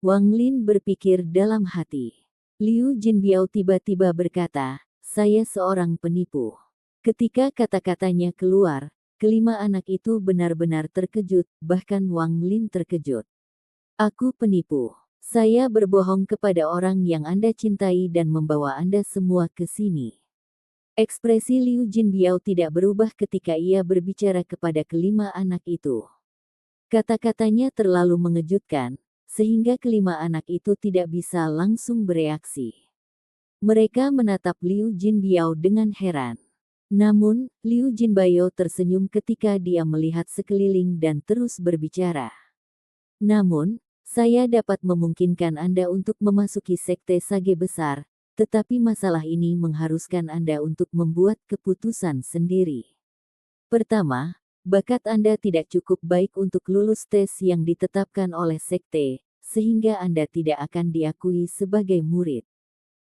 Wang Lin berpikir dalam hati. Liu Jinbiao tiba-tiba berkata, saya seorang penipu. Ketika kata-katanya keluar, kelima anak itu benar-benar terkejut, bahkan Wang Lin terkejut. Aku penipu. Saya berbohong kepada orang yang Anda cintai dan membawa Anda semua ke sini. Ekspresi Liu Jinbiao tidak berubah ketika ia berbicara kepada kelima anak itu. Kata-katanya terlalu mengejutkan, sehingga kelima anak itu tidak bisa langsung bereaksi. Mereka menatap Liu Jinbiao dengan heran. Namun, Liu Jinbiao tersenyum ketika dia melihat sekeliling dan terus berbicara. Namun, saya dapat memungkinkan Anda untuk memasuki sekte Sage besar, tetapi masalah ini mengharuskan Anda untuk membuat keputusan sendiri. Pertama, bakat Anda tidak cukup baik untuk lulus tes yang ditetapkan oleh sekte, sehingga Anda tidak akan diakui sebagai murid.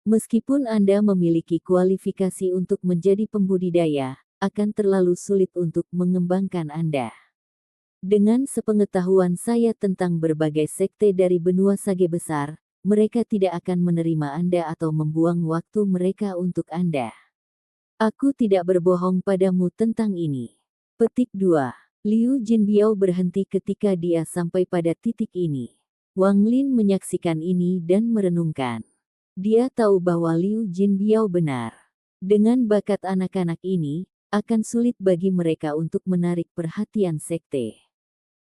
Meskipun Anda memiliki kualifikasi untuk menjadi pembudidaya, akan terlalu sulit untuk mengembangkan Anda. Dengan sepengetahuan saya tentang berbagai sekte dari benua Sage besar, mereka tidak akan menerima Anda atau membuang waktu mereka untuk Anda. Aku tidak berbohong padamu tentang ini. Petik 2. Liu Jinbiao berhenti ketika dia sampai pada titik ini. Wang Lin menyaksikan ini dan merenungkan. Dia tahu bahwa Liu Jinbiao benar. Dengan bakat anak-anak ini, akan sulit bagi mereka untuk menarik perhatian sekte.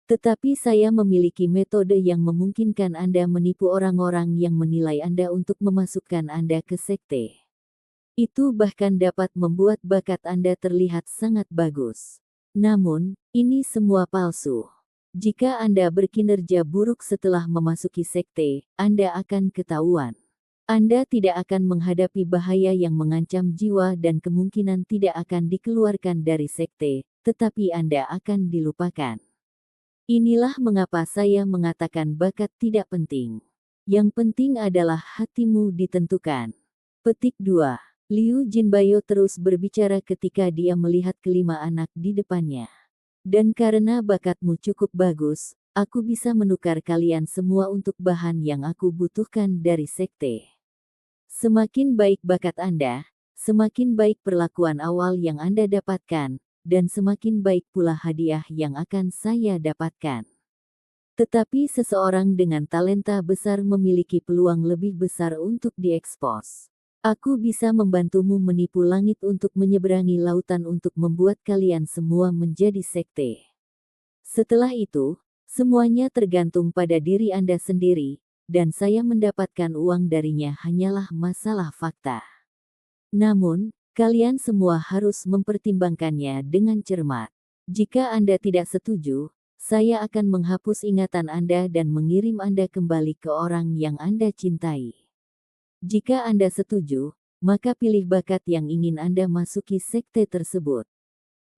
Tetapi saya memiliki metode yang memungkinkan Anda menipu orang-orang yang menilai Anda untuk memasukkan Anda ke sekte. Itu bahkan dapat membuat bakat Anda terlihat sangat bagus. Namun, ini semua palsu. Jika Anda berkinerja buruk setelah memasuki sekte, Anda akan ketahuan. Anda tidak akan menghadapi bahaya yang mengancam jiwa dan kemungkinan tidak akan dikeluarkan dari sekte, tetapi Anda akan dilupakan. Inilah mengapa saya mengatakan bakat tidak penting. Yang penting adalah hatimu ditentukan. Petik 2. Liu Jinbiao terus berbicara ketika dia melihat kelima anak di depannya. Dan karena bakatmu cukup bagus, aku bisa menukar kalian semua untuk bahan yang aku butuhkan dari sekte. Semakin baik bakat Anda, semakin baik perlakuan awal yang Anda dapatkan, dan semakin baik pula hadiah yang akan saya dapatkan. Tetapi seseorang dengan talenta besar memiliki peluang lebih besar untuk diekspos. Aku bisa membantumu menipu langit untuk menyeberangi lautan untuk membuat kalian semua menjadi sekte. Setelah itu, semuanya tergantung pada diri Anda sendiri, dan saya mendapatkan uang darinya hanyalah masalah fakta. Namun, kalian semua harus mempertimbangkannya dengan cermat. Jika Anda tidak setuju, saya akan menghapus ingatan Anda dan mengirim Anda kembali ke orang yang Anda cintai. Jika Anda setuju, maka pilih bakat yang ingin Anda masuki sekte tersebut.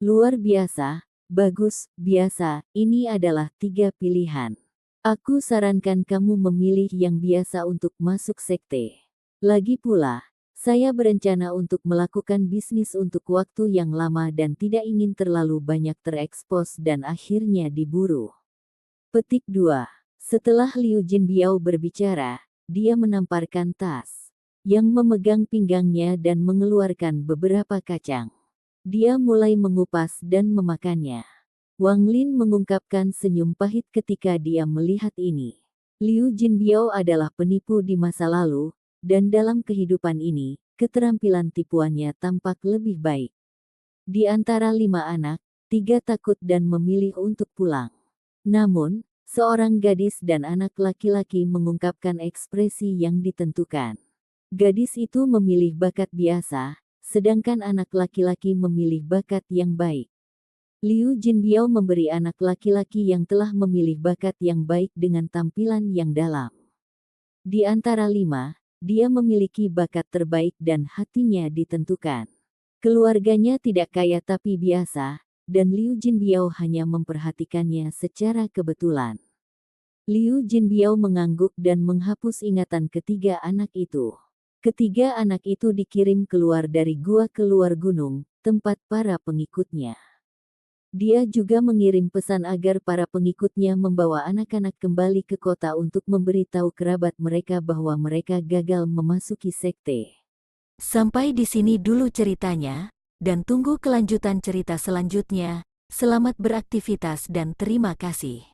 Luar biasa, bagus, biasa, ini adalah 3 pilihan. Aku sarankan kamu memilih yang biasa untuk masuk sekte. Lagi pula, saya berencana untuk melakukan bisnis untuk waktu yang lama dan tidak ingin terlalu banyak terekspos dan akhirnya diburu. Petik 2. Setelah Liu Jinbiao berbicara, dia menamparkan tas yang memegang pinggangnya dan mengeluarkan beberapa kacang. Dia mulai mengupas dan memakannya. Wang Lin mengungkapkan senyum pahit ketika dia melihat ini. Liu Jinbiao adalah penipu di masa lalu, dan dalam kehidupan ini, keterampilan tipuannya tampak lebih baik. Di antara 5 anak, tiga takut dan memilih untuk pulang. Namun, seorang gadis dan anak laki-laki mengungkapkan ekspresi yang ditentukan. Gadis itu memilih bakat biasa, sedangkan anak laki-laki memilih bakat yang baik. Liu Jinbiao memberi anak laki-laki yang telah memilih bakat yang baik dengan tampilan yang dalam. Di antara 5, dia memiliki bakat terbaik dan hatinya ditentukan. Keluarganya tidak kaya tapi biasa, dan Liu Jinbiao hanya memperhatikannya secara kebetulan. Liu Jinbiao mengangguk dan menghapus ingatan ketiga anak itu. Ketiga anak itu dikirim keluar dari gua ke luar gunung, tempat para pengikutnya. Dia juga mengirim pesan agar para pengikutnya membawa anak-anak kembali ke kota untuk memberitahu kerabat mereka bahwa mereka gagal memasuki sekte. Sampai di sini dulu ceritanya, dan tunggu kelanjutan cerita selanjutnya. Selamat beraktivitas dan terima kasih.